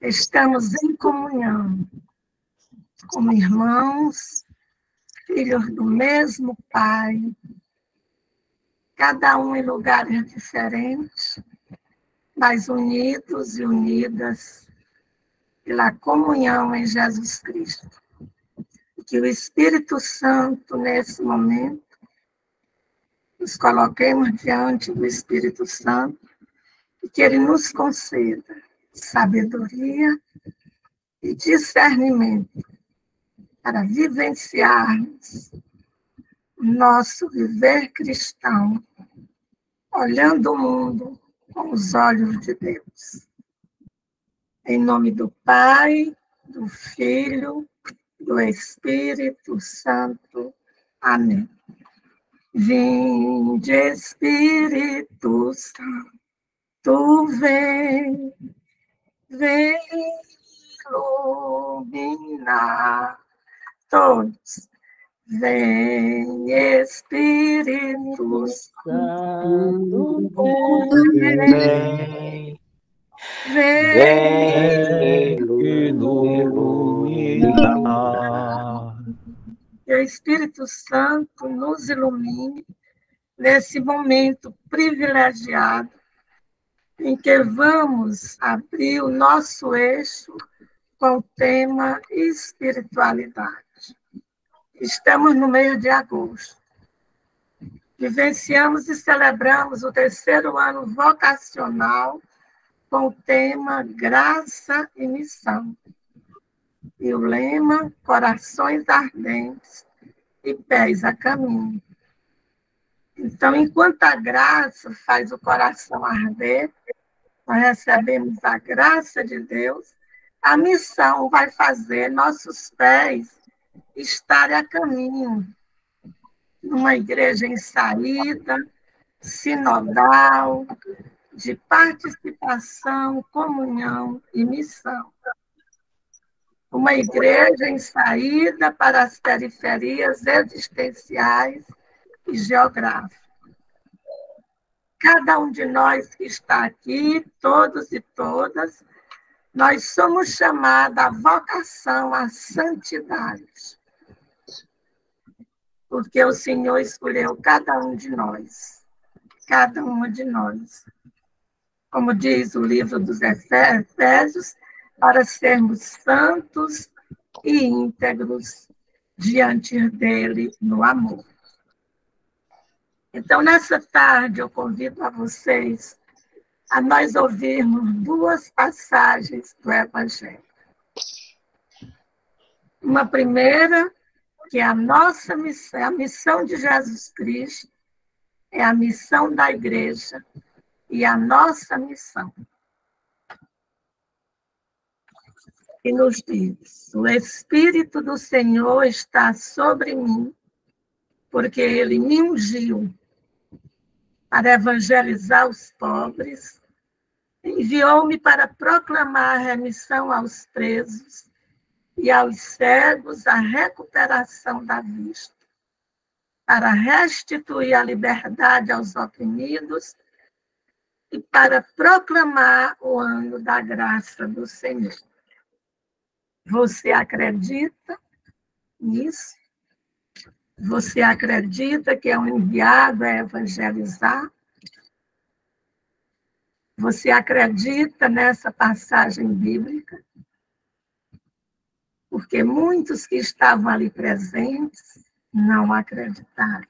Estamos em comunhão, como irmãos, filhos do mesmo Pai, cada um em lugares diferentes, mas unidos e unidas pela comunhão em Jesus Cristo. Que o Espírito Santo, nesse momento, nos coloquemos diante do Espírito Santo e que ele nos conceda sabedoria e discernimento para vivenciarmos o nosso viver cristão, olhando o mundo com os olhos de Deus. Em nome do Pai, do Filho, do Espírito Santo. Amém. Vinde, Espírito Santo, vem iluminar todos. Vem, Espírito Santo, vem iluminar. Que o Espírito Santo nos ilumine nesse momento privilegiado em que vamos abrir o nosso eixo com o tema espiritualidade. Estamos no mês de agosto. Vivenciamos e celebramos o 3º ano vocacional com o tema Graça e Missão. E o lema Corações Ardentes e Pés a Caminho. Então, enquanto a graça faz o coração arder, nós recebemos a graça de Deus, a missão vai fazer nossos pés estarem a caminho. Numa igreja em saída, sinodal, de participação, comunhão e missão. Uma igreja em saída para as periferias existenciais e geográficas. Cada um de nós que está aqui, todos e todas, nós somos chamados à vocação à santidade. Porque o Senhor escolheu cada um de nós, cada uma de nós. Como diz o livro dos Efésios, para sermos santos e íntegros diante dele no amor. Então, nessa tarde, eu convido a vocês a nós ouvirmos 2 passagens do Evangelho. Uma primeira, que é a nossa missão, a missão de Jesus Cristo, é a missão da igreja e a nossa missão. E nos diz: o Espírito do Senhor está sobre mim, porque ele me ungiu para evangelizar os pobres, enviou-me para proclamar a remissão aos presos e aos cegos a recuperação da vista, para restituir a liberdade aos oprimidos e para proclamar o ano da graça do Senhor. Você acredita nisso? Você acredita que é um enviado a evangelizar? Você acredita nessa passagem bíblica? Porque muitos que estavam ali presentes não acreditaram.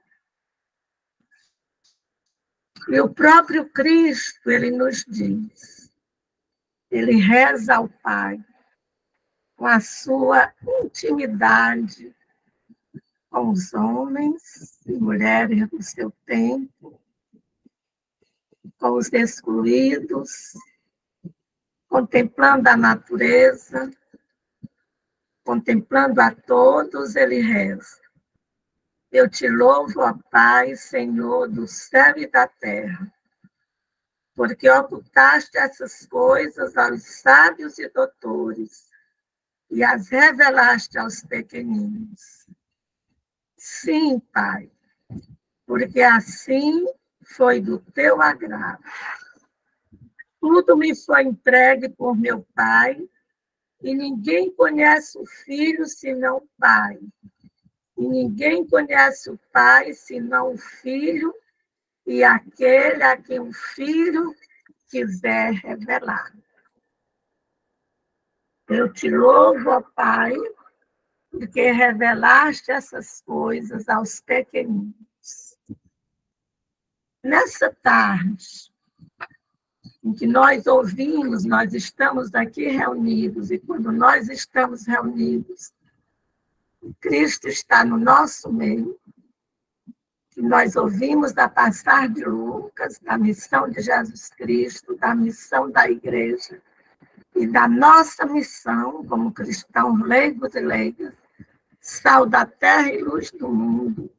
E o próprio Cristo, ele nos diz, ele reza ao Pai com a sua intimidade com os homens e mulheres do seu tempo, com os excluídos, contemplando a natureza, contemplando a todos, ele reza. Eu te louvo, ó Pai, Senhor do céu e da terra, porque ocultaste essas coisas aos sábios e doutores e as revelaste aos pequeninos. Sim, Pai, porque assim foi do teu agrado. Tudo me foi entregue por meu Pai, e ninguém conhece o Filho senão o Pai. E ninguém conhece o Pai senão o Filho e aquele a quem o Filho quiser revelar. Eu te louvo, ó Pai, porque revelaste essas coisas aos pequeninos. Nessa tarde, em que nós ouvimos, nós estamos aqui reunidos, e quando nós estamos reunidos, Cristo está no nosso meio, que nós ouvimos da passagem de Lucas, da missão de Jesus Cristo, da missão da igreja, e da nossa missão como cristãos leigos e leigas, sal da terra e luz do mundo.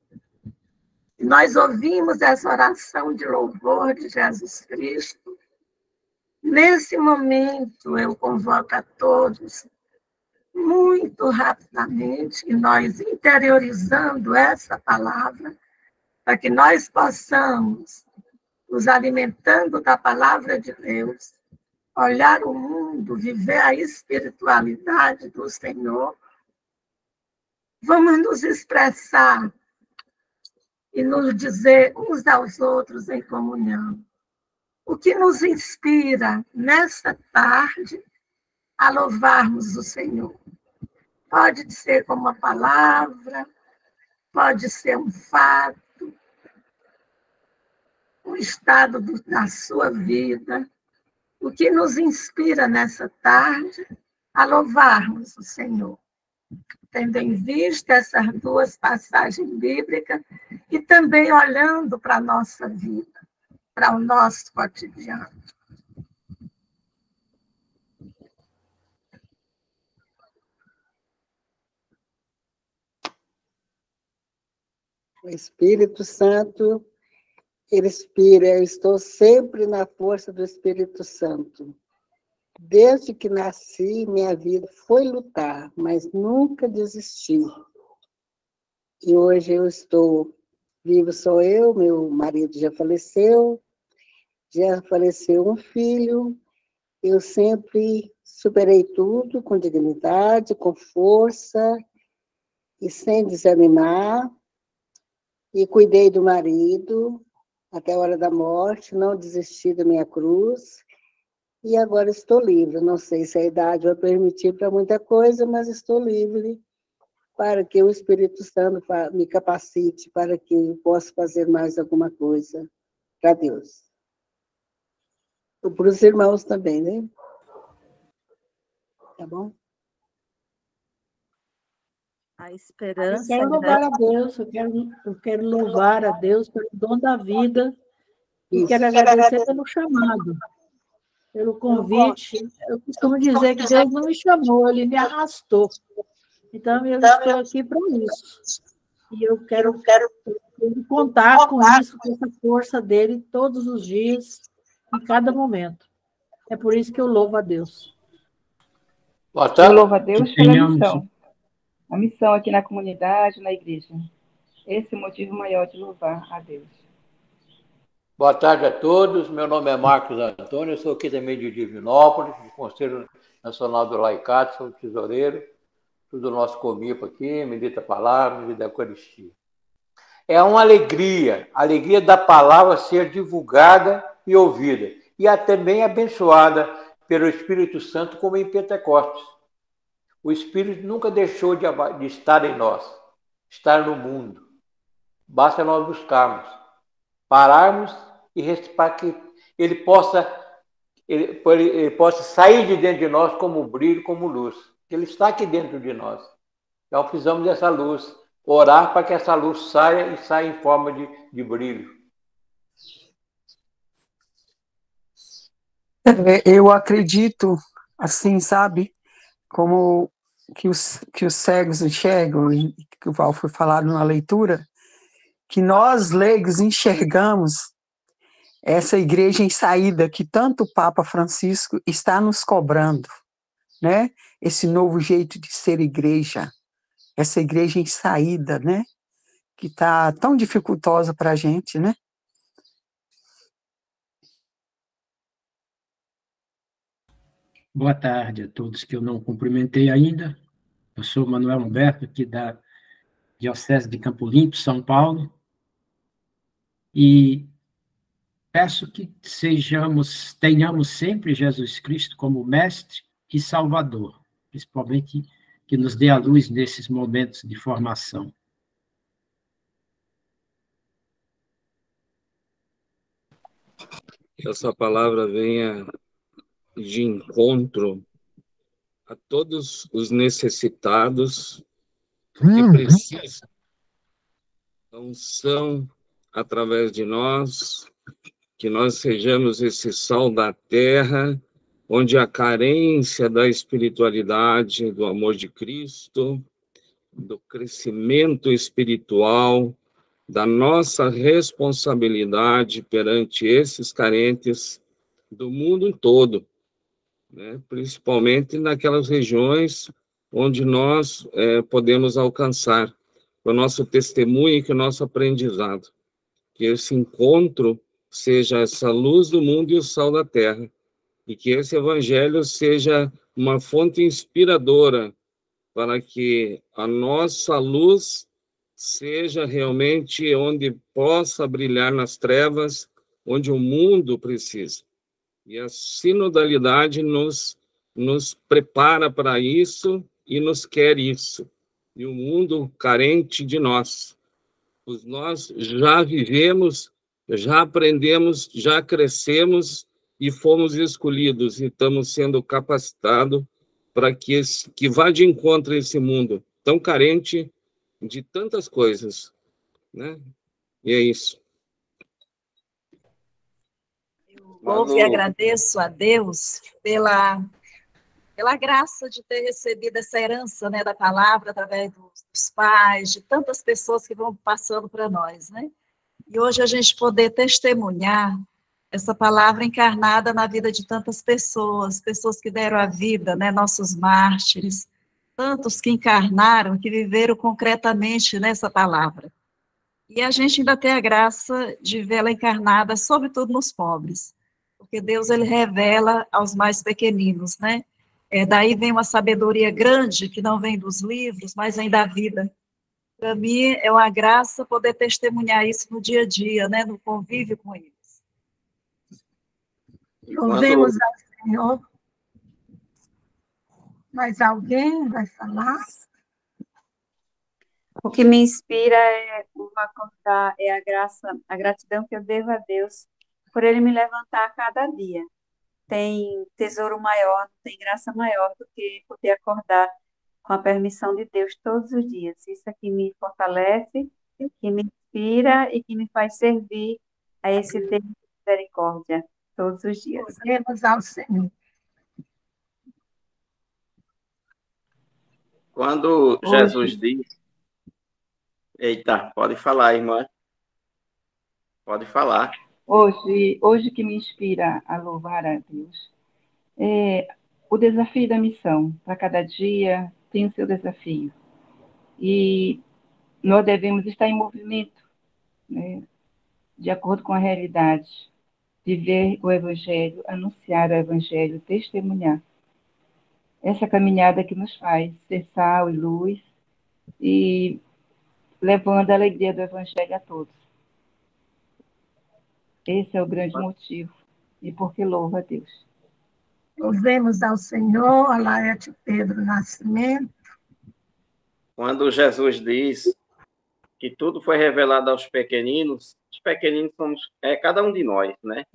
E nós ouvimos essa oração de louvor de Jesus Cristo. Nesse momento, eu convoco a todos, muito rapidamente, e nós interiorizando essa palavra, para que nós possamos, nos alimentando da palavra de Deus, olhar o mundo, viver a espiritualidade do Senhor. Vamos nos expressar e nos dizer uns aos outros em comunhão. O que nos inspira nesta tarde a louvarmos o Senhor? Pode ser como uma palavra, pode ser um fato, um estado da sua vida. O que nos inspira nessa tarde a louvarmos o Senhor? Tendo em vista essas duas passagens bíblicas e também olhando para a nossa vida, para o nosso cotidiano. O Espírito Santo, ele inspira, eu estou sempre na força do Espírito Santo. Desde que nasci, minha vida foi lutar, mas nunca desistir. E hoje eu estou vivo, sou eu, meu marido já faleceu um filho. Eu sempre superei tudo com dignidade, com força e sem desanimar. E cuidei do marido até a hora da morte, não desisti da minha cruz. E agora estou livre. Não sei se a idade vai permitir para muita coisa, mas estou livre para que o Espírito Santo me capacite para que eu possa fazer mais alguma coisa para Deus. E para os irmãos também, né? Tá bom? A esperança. Eu quero louvar a Deus, eu quero louvar a Deus pelo dom da vida e quero agradecer pelo chamado, pelo convite. Eu costumo dizer que Deus não me chamou, Ele me arrastou. Então, eu estou aqui para isso. E eu quero contar com isso, com essa força dele todos os dias, em cada momento. É por isso que eu louvo a Deus. Eu louvo a Deus pela missão. A missão aqui na comunidade, na igreja. Esse é o motivo maior de louvar a Deus. Boa tarde a todos. Meu nome é Marcos Antônio, eu sou aqui também de Divinópolis, do Conselho Nacional do Laicato, sou tesoureiro, tudo nosso comigo aqui, medita a palavra, medita a Eucaristia. É uma alegria, a alegria da palavra ser divulgada e ouvida, e até bem abençoada pelo Espírito Santo, como em Pentecostes. O Espírito nunca deixou de estar em nós, estar no mundo. Basta nós buscarmos, pararmos e para que ele possa sair de dentro de nós como brilho, como luz. Ele está aqui dentro de nós. Então precisamos dessa luz, orar para que essa luz saia e saia em forma de brilho. Eu acredito, assim, sabe, como que os cegos enxergam, e que o Val foi falado na leitura, que nós, leigos, enxergamos essa igreja em saída que tanto o Papa Francisco está nos cobrando, né? Esse novo jeito de ser igreja, essa igreja em saída, né? Que está tão dificultosa para a gente, né? Boa tarde a todos que eu não cumprimentei ainda. Eu sou Manuel Humberto, aqui da Diocese de Campo Limpo, São Paulo, e peço que tenhamos sempre Jesus Cristo como Mestre e Salvador, principalmente que nos dê a luz nesses momentos de formação. Que essa palavra venha de encontro a todos os necessitados que precisam da unção através de nós, que nós sejamos esse sal da terra, onde a carência da espiritualidade, do amor de Cristo, do crescimento espiritual, da nossa responsabilidade perante esses carentes do mundo todo, né? Principalmente naquelas regiões onde nós podemos alcançar com o nosso testemunho e com o nosso aprendizado. Que esse encontro seja essa luz do mundo e o sal da terra, e que esse evangelho seja uma fonte inspiradora para que a nossa luz seja realmente onde possa brilhar nas trevas, onde o mundo precisa. E a sinodalidade nos prepara para isso e nos quer isso. E o mundo carente de nós. Nós já vivemos, já aprendemos, já crescemos e fomos escolhidos e estamos sendo capacitados para que vá de encontro a esse mundo tão carente de tantas coisas, né? E é isso. Louvo e agradeço a Deus pela graça de ter recebido essa herança, né, da palavra através dos pais, de tantas pessoas que vão passando para nós, né? E hoje a gente poder testemunhar essa palavra encarnada na vida de tantas pessoas, pessoas que deram a vida, né, nossos mártires, tantos que encarnaram, que viveram concretamente nessa palavra. E a gente ainda tem a graça de vê-la encarnada, sobretudo nos pobres, porque Deus, ele revela aos mais pequeninos, né? Daí vem uma sabedoria grande, que não vem dos livros, mas vem da vida. Para mim, é uma graça poder testemunhar isso no dia a dia, né? No convívio com eles. Louvemos ao Senhor. Mais alguém vai falar? O que me inspira é a gratidão que eu devo a Deus por Ele me levantar a cada dia. Tem tesouro maior, não tem graça maior do que poder acordar com a permissão de Deus todos os dias. Isso aqui me fortalece, que me inspira e que me faz servir a esse Deus de misericórdia todos os dias. Louvemos ao Senhor. Quando Jesus diz... Eita, pode falar, irmã. Pode falar. Hoje que me inspira a louvar a Deus é o desafio da missão. Para cada dia tem o seu desafio. E nós devemos estar em movimento, né, de acordo com a realidade, viver o Evangelho, anunciar o Evangelho, testemunhar. Essa caminhada que nos faz ser sal e luz e levando a alegria do Evangelho a todos. Esse é o grande motivo, e porque louvo a Deus. Louvemos ao Senhor, a Laerte Pedro Nascimento. Quando Jesus diz que tudo foi revelado aos pequeninos, os pequeninos somos cada um de nós, né?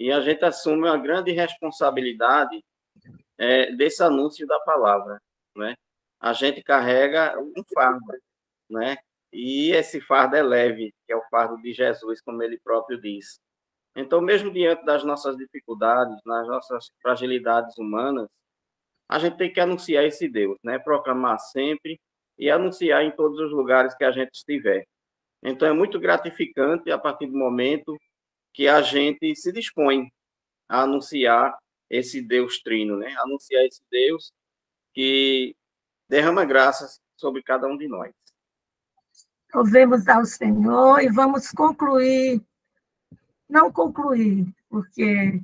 E a gente assume uma grande responsabilidade desse anúncio da palavra, né? A gente carrega um fardo, né? E esse fardo é leve, que é o fardo de Jesus, como ele próprio diz. Então, mesmo diante das nossas dificuldades, nas nossas fragilidades humanas, a gente tem que anunciar esse Deus, né? Proclamar sempre e anunciar em todos os lugares que a gente estiver. Então, é muito gratificante a partir do momento que a gente se dispõe a anunciar esse Deus trino, né? Anunciar esse Deus que derrama graças sobre cada um de nós. Louvemos ao Senhor e vamos concluir, não concluir, porque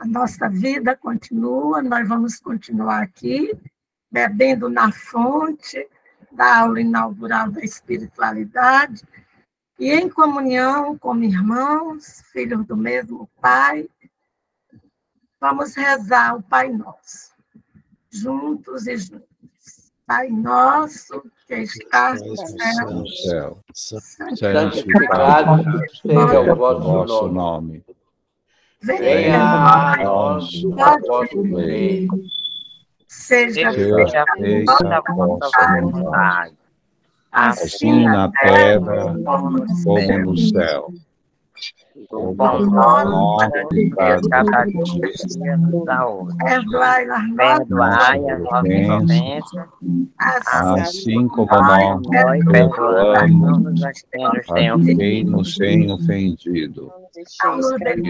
A nossa vida continua, nós vamos continuar aqui, bebendo na fonte da aula inaugural da espiritualidade, e em comunhão com irmãos, filhos do mesmo Pai, vamos rezar o Pai Nosso, juntos e juntos. Pai nosso, que estás no céu, santificado seja o vosso nome. Venha a nós o vosso reino. Seja feita a vossa vontade, assim na terra como no céu. O pão nosso de cada dia nos dá hoje. Perdoai as nossas ofensas, assim como nós perdoamos a quem nos tem ofendido. E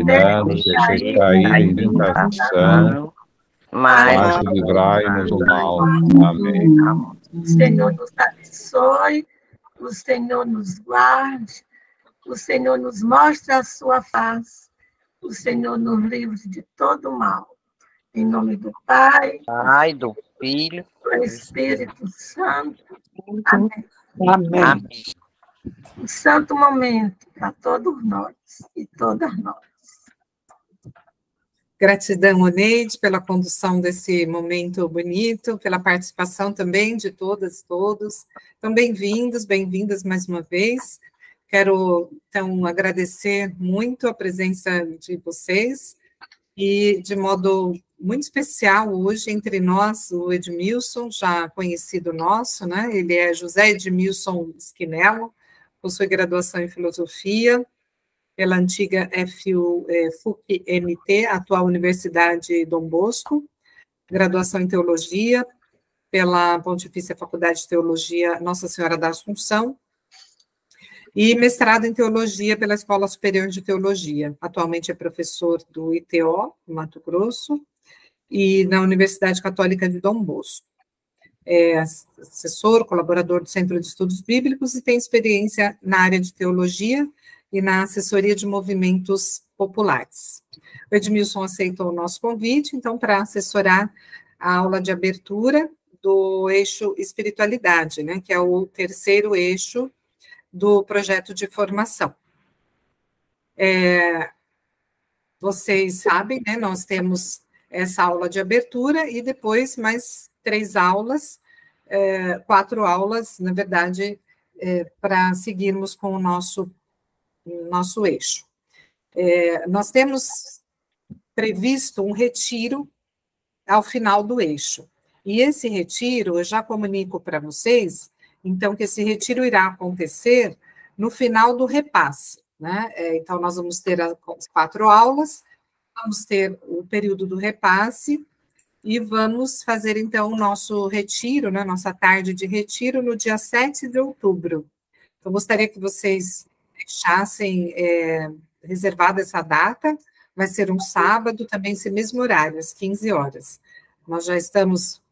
não nos deixeis cair em tentação, mas livrai-nos do mal. Amém. O Senhor nos abençoe, o Senhor nos guarde, o Senhor nos mostre a sua face, o Senhor nos livre de todo mal. Em nome do Pai, do Filho, do Espírito Santo. Amém. Amém. Um santo momento para todos nós e todas nós. Gratidão, Oneide, pela condução desse momento bonito, pela participação também de todas e todos. Então, bem-vindos, bem-vindas mais uma vez. Quero, então, agradecer muito a presença de vocês e, de modo muito especial, hoje, entre nós, o Edmilson, já conhecido nosso, né? Ele é José Edmilson Schinello, possui graduação em Filosofia pela antiga FUC-MT, atual Universidade Dom Bosco, graduação em Teologia pela Pontifícia Faculdade de Teologia Nossa Senhora da Assunção, e mestrado em Teologia pela Escola Superior de Teologia. Atualmente é professor do ITO, Mato Grosso, e na Universidade Católica de Dom Bosco. É assessor, colaborador do Centro de Estudos Bíblicos e tem experiência na área de teologia e na assessoria de movimentos populares. O Edmilson aceitou o nosso convite, então, para assessorar a aula de abertura do eixo espiritualidade, né, que é o terceiro eixo do projeto de formação. Vocês sabem, né, nós temos essa aula de abertura e depois mais 3 aulas, 4 aulas, na verdade, para seguirmos com o nosso eixo. Nós temos previsto um retiro ao final do eixo, e esse retiro, eu já comunico para vocês, então, que esse retiro irá acontecer no final do repasse, né? Então, nós vamos ter as 4 aulas, vamos ter o período do repasse, e vamos fazer, então, o nosso retiro, né, nossa tarde de retiro, no dia 7 de outubro. Então, gostaria que vocês deixassem reservada essa data, vai ser um sábado, também esse mesmo horário, às 15 horas. Nós já estamos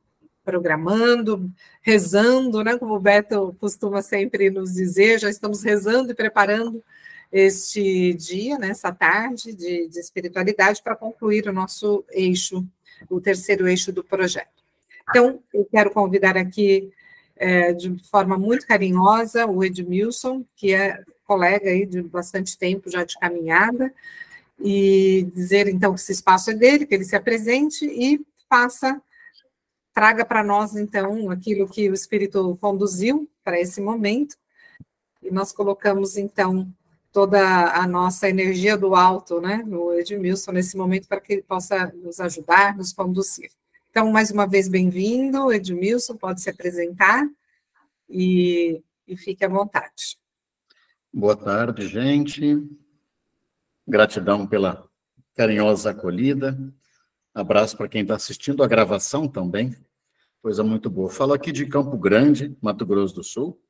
programando, rezando, né, como o Beto costuma sempre nos dizer, já estamos rezando e preparando este dia, né, essa tarde de espiritualidade, para concluir o nosso eixo, o terceiro eixo do projeto. Então, eu quero convidar aqui, de forma muito carinhosa, o Edmilson, que é colega aí de bastante tempo já de caminhada, e dizer, então, que esse espaço é dele, que ele se apresente e traga para nós, então, aquilo que o Espírito conduziu para esse momento, e nós colocamos, então, toda a nossa energia do alto, né, no Edmilson, nesse momento, para que ele possa nos ajudar, nos conduzir. Então, mais uma vez, bem-vindo, Edmilson, pode se apresentar, e fique à vontade. Boa tarde, gente. Gratidão pela carinhosa acolhida. Abraço para quem está assistindo a gravação também. Coisa muito boa. Falo aqui de Campo Grande, Mato Grosso do Sul.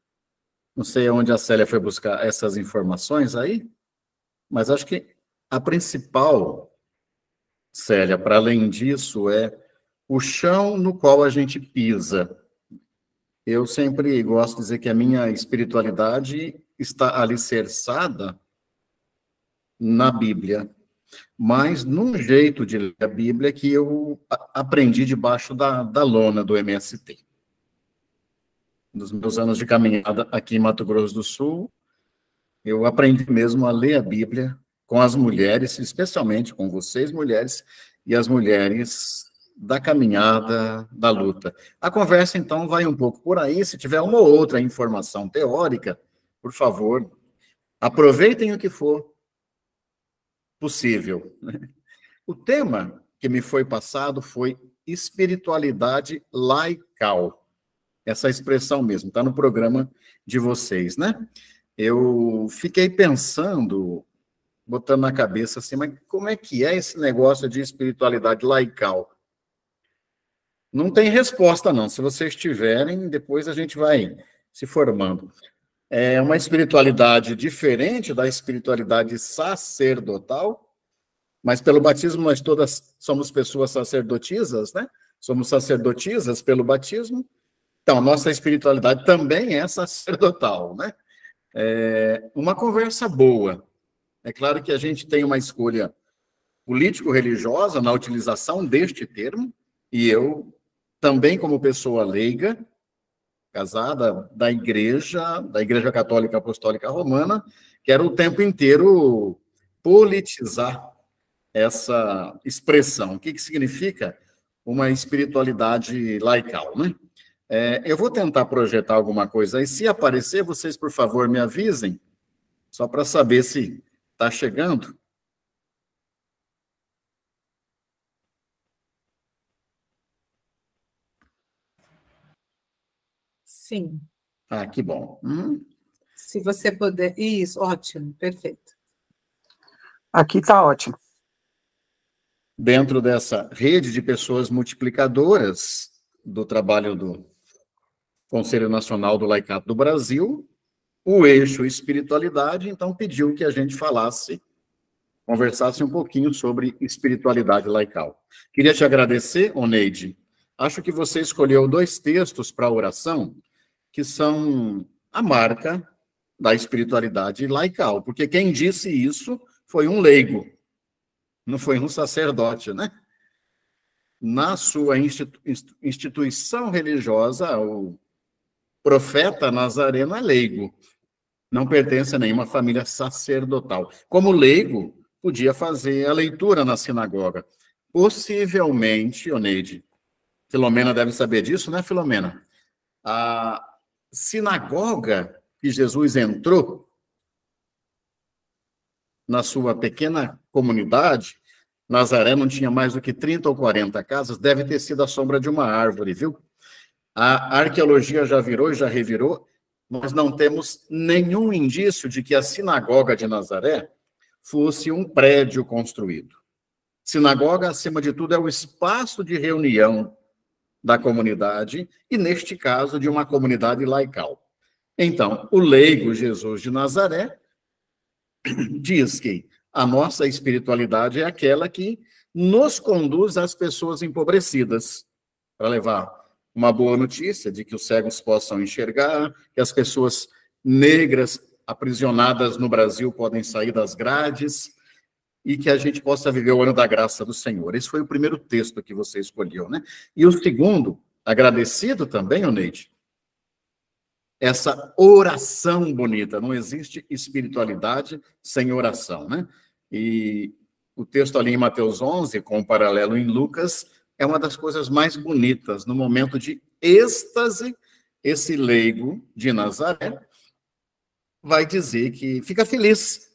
Não sei onde a Célia foi buscar essas informações aí, mas acho que a principal, Célia, para além disso, é o chão no qual a gente pisa. Eu sempre gosto de dizer que a minha espiritualidade está alicerçada na Bíblia. mas num jeito de ler a Bíblia que eu aprendi debaixo da lona do MST. Nos meus anos de caminhada aqui em Mato Grosso do Sul, eu aprendi mesmo a ler a Bíblia com as mulheres, especialmente com vocês, mulheres, e as mulheres da caminhada, da luta. A conversa, então, vai um pouco por aí. Se tiver uma ou outra informação teórica, por favor, aproveitem o que for possível. O tema que me foi passado foi espiritualidade laical. Essa expressão mesmo, está no programa de vocês, né? Eu fiquei pensando, botando na cabeça assim, mas como é que é esse negócio de espiritualidade laical? Não tem resposta, não. Se vocês tiverem, depois a gente vai se formando. É uma espiritualidade diferente da espiritualidade sacerdotal, mas pelo batismo nós todas somos pessoas sacerdotisas, né? Somos sacerdotisas pelo batismo. Então, a nossa espiritualidade também é sacerdotal, né? É uma conversa boa. É claro que a gente tem uma escolha político-religiosa na utilização deste termo, e eu, também como pessoa leiga, casada da Igreja Católica Apostólica Romana, quero o tempo inteiro politizar essa expressão. O que significa uma espiritualidade laical, né? Eu vou tentar projetar alguma coisa aí. Se aparecer, vocês, por favor, me avisem, só para saber se está chegando. Sim. Ah, que bom. Se você puder... Isso, ótimo, perfeito. Aqui está ótimo. Dentro dessa rede de pessoas multiplicadoras do trabalho do Conselho Nacional do Laicato do Brasil, o eixo espiritualidade, então pediu que a gente conversasse um pouquinho sobre espiritualidade laical. Queria te agradecer, Oneide. Acho que você escolheu 2 textos para a oração que são a marca da espiritualidade laical, porque quem disse isso foi um leigo, não foi um sacerdote, né? Na sua instituição religiosa, o profeta nazareno é leigo, não pertence a nenhuma família sacerdotal. Como leigo, podia fazer a leitura na sinagoga. Possivelmente, Oneide, Filomena deve saber disso, né, Filomena? A sinagoga que Jesus entrou na sua pequena comunidade, Nazaré não tinha mais do que 30 ou 40 casas, deve ter sido a sombra de uma árvore, viu? A arqueologia já virou e já revirou, nós não temos nenhum indício de que a sinagoga de Nazaré fosse um prédio construído. Sinagoga, acima de tudo, é o espaço de reunião da comunidade, e neste caso, de uma comunidade laical. Então, o leigo Jesus de Nazaré diz que a nossa espiritualidade é aquela que nos conduz às pessoas empobrecidas, para levar uma boa notícia de que os cegos possam enxergar, que as pessoas negras aprisionadas no Brasil podem sair das grades, e que a gente possa viver o ano da graça do Senhor. Esse foi o primeiro texto que você escolheu, né? E o segundo, agradecido também, Oneide, essa oração bonita. Não existe espiritualidade sem oração, né? E o texto ali em Mateus 11, com o paralelo em Lucas, é uma das coisas mais bonitas. No momento de êxtase, esse leigo de Nazaré vai dizer que fica feliz,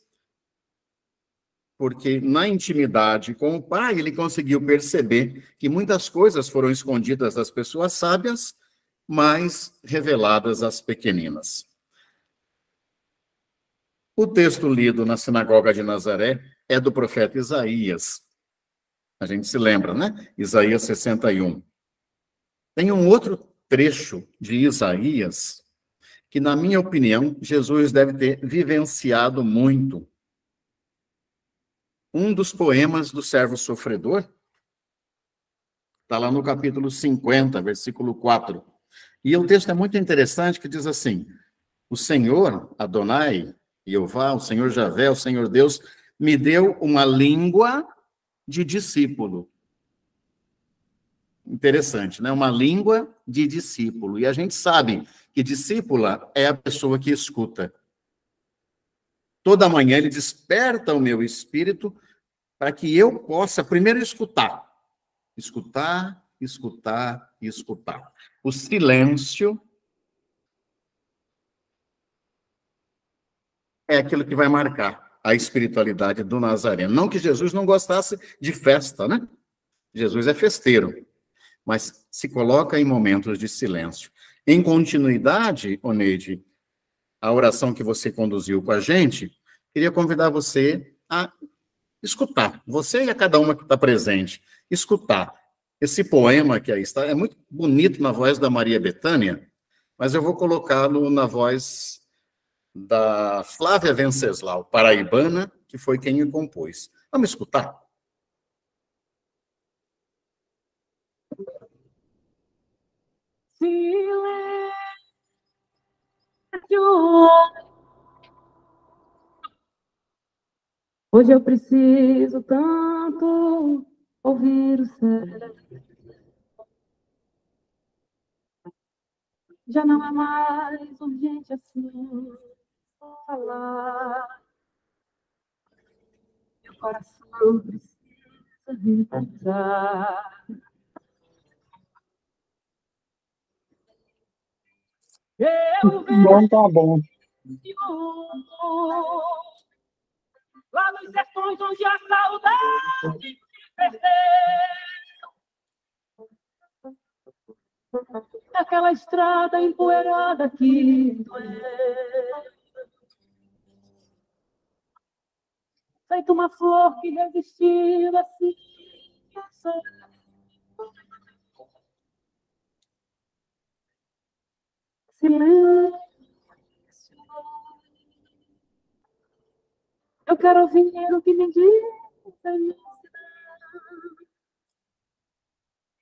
porque na intimidade com o Pai, ele conseguiu perceber que muitas coisas foram escondidas das pessoas sábias, mas reveladas às pequeninas. O texto lido na sinagoga de Nazaré é do profeta Isaías. A gente se lembra, né? Isaías 61. Tem um outro trecho de Isaías que, na minha opinião, Jesus deve ter vivenciado muito. Um dos poemas do servo sofredor está lá no capítulo 50, versículo 4. E o texto é muito interessante, que diz assim: o Senhor, Adonai, Jeová, o Senhor Javé, o Senhor Deus, me deu uma língua de discípulo. Interessante, né? Uma língua de discípulo. E a gente sabe que discípula é a pessoa que escuta. Toda manhã ele desperta o meu espírito para que eu possa primeiro escutar. Escutar, escutar e escutar. O silêncio é aquilo que vai marcar a espiritualidade do Nazareno. Não que Jesus não gostasse de festa, né? Jesus é festeiro, mas se coloca em momentos de silêncio. Em continuidade, Oneide, a oração que você conduziu com a gente, queria convidar você a escutar, você e a cada uma que está presente, escutar. Esse poema que aí está é muito bonito na voz da Maria Bethânia, mas eu vou colocá-lo na voz da Flávia Venceslau, paraibana, que foi quem o compôs. Vamos escutar? Silêncio. Hoje eu preciso tanto ouvir o céu. Já não é mais urgente assim falar. Meu coração precisa repousar. Eu Bom, tá bom. Lá nos sertões onde a saudade se perdeu. Aquela estrada empoeirada que doeu. Feito uma flor que resistiu assim. Silêncio. Eu quero ouvir o que me diz a minha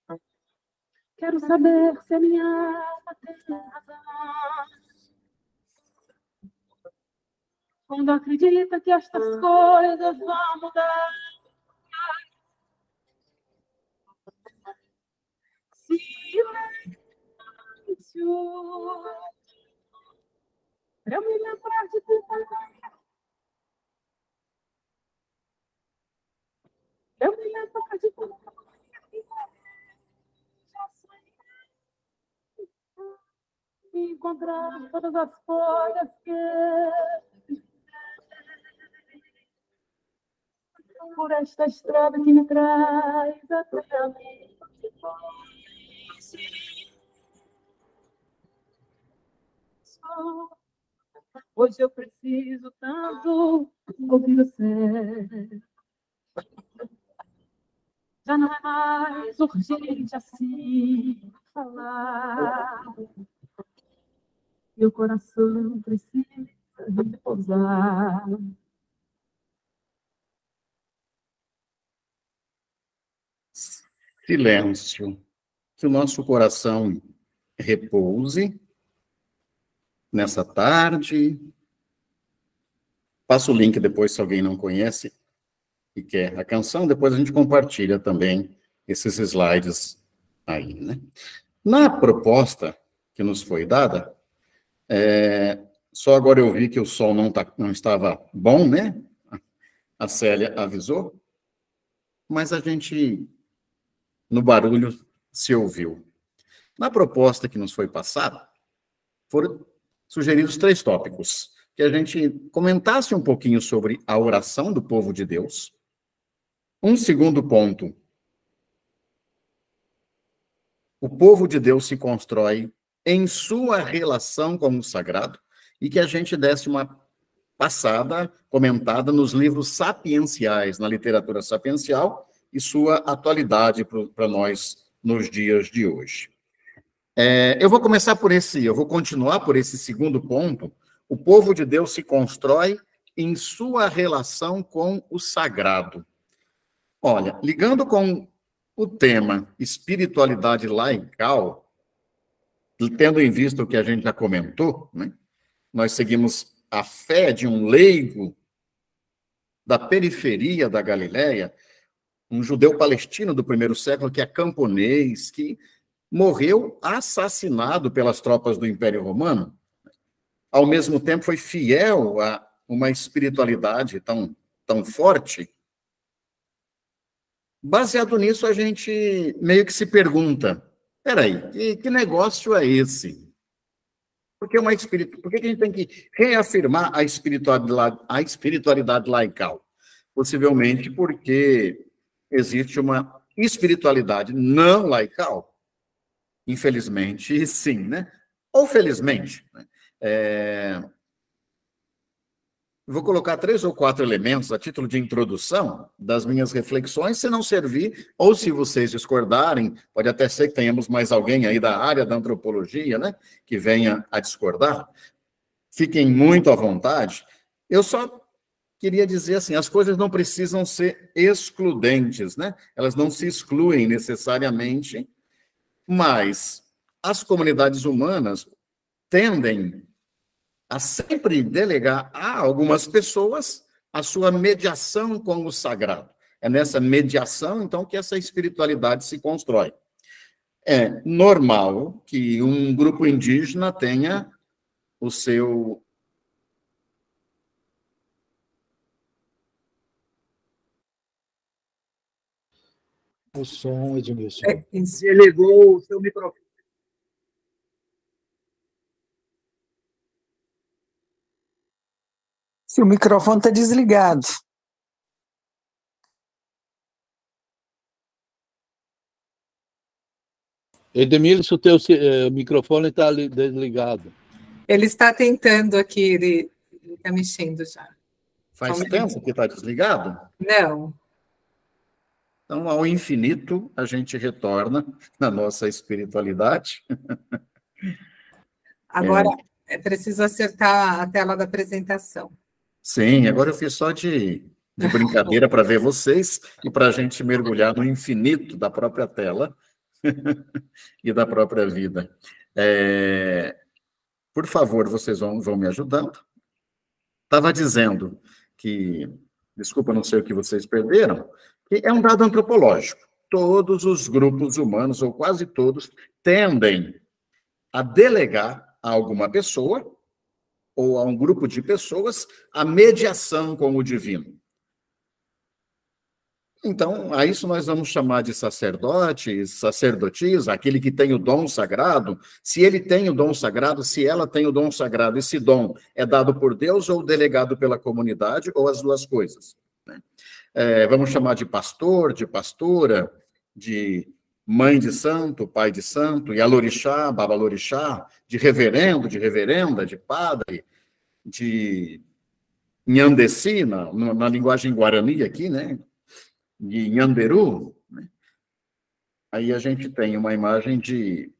cidade. Quero saber se a minha alma tem razão. Quando acredita que estas coisas vão mudar. Silêncio. Eu me lembrar de tudo. Eu me lembrar de tudo. Já sonhei e encontrar todas as folhas que por esta estrada que me traz até a mim. Hoje eu preciso tanto ouvir você. Já não é mais urgente assim falar. Meu coração precisa repousar. Silêncio. Que o nosso coração repouse nessa tarde. Passa o link depois, se alguém não conhece e quer a canção, depois a gente compartilha também esses slides aí, né? Na proposta que nos foi dada, só agora eu vi que o som não estava bom, né? A Célia avisou, mas a gente, no barulho, se ouviu. Na proposta que nos foi passada, foram sugeridos 3 tópicos, que a gente comentasse um pouquinho sobre a oração do povo de Deus. Um segundo ponto, o povo de Deus se constrói em sua relação com o sagrado, e que a gente desse uma passada, comentada nos livros sapienciais, na literatura sapiencial, e sua atualidade para nós nos dias de hoje. Eu vou continuar por esse segundo ponto. O povo de Deus se constrói em sua relação com o sagrado. Olha, ligando com o tema espiritualidade laical, tendo em vista o que a gente já comentou, né, nós seguimos a fé de um leigo da periferia da Galileia, um judeu palestino do primeiro século, que é camponês, que morreu assassinado pelas tropas do Império Romano. Ao mesmo tempo, foi fiel a uma espiritualidade tão forte. Baseado nisso, a gente meio que se pergunta, peraí, que negócio é esse? Por que a gente tem que reafirmar a espiritualidade laical? Possivelmente porque existe uma espiritualidade não laical. Infelizmente, sim, né? Ou felizmente, né? Vou colocar 3 ou 4 elementos a título de introdução das minhas reflexões, se não servir, ou se vocês discordarem, pode até ser que tenhamos mais alguém aí da área da antropologia, né, que venha a discordar. Fiquem muito à vontade. Eu só queria dizer assim, as coisas não precisam ser excludentes, né? Elas não se excluem necessariamente, mas as comunidades humanas tendem a sempre delegar a algumas pessoas a sua mediação com o sagrado. É nessa mediação, então, que essa espiritualidade se constrói. É normal que um grupo indígena tenha o seu... O som, Edmilson. Você ligou o seu microfone. Se o microfone está desligado. Edmilson, o teu microfone está desligado. Ele está tentando aqui, ele está mexendo já. Faz tempo que está desligado? Não. Então, ao infinito, a gente retorna na nossa espiritualidade. Agora, é preciso acertar a tela da apresentação. Sim, agora eu fiz só de brincadeira para ver vocês e para a gente mergulhar no infinito da própria tela e da própria vida. Por favor, vocês vão me ajudando. Estava dizendo que, desculpa, não sei o que vocês perderam, que é um dado antropológico. Todos os grupos humanos, ou quase todos, tendem a delegar a alguma pessoa ou a um grupo de pessoas a mediação com o divino. Então, a isso nós vamos chamar de sacerdote, sacerdotisa, aquele que tem o dom sagrado. Se ele tem o dom sagrado, se ela tem o dom sagrado, esse dom é dado por Deus ou delegado pela comunidade, ou as duas coisas, né? Vamos chamar de pastor, de pastora, de mãe de santo, pai de santo, Yalorixá, Babalorixá, de reverendo, de reverenda, de padre, de Nhandeci, na linguagem guarani aqui, né? De Nhanderu, né? Aí a gente tem uma imagem de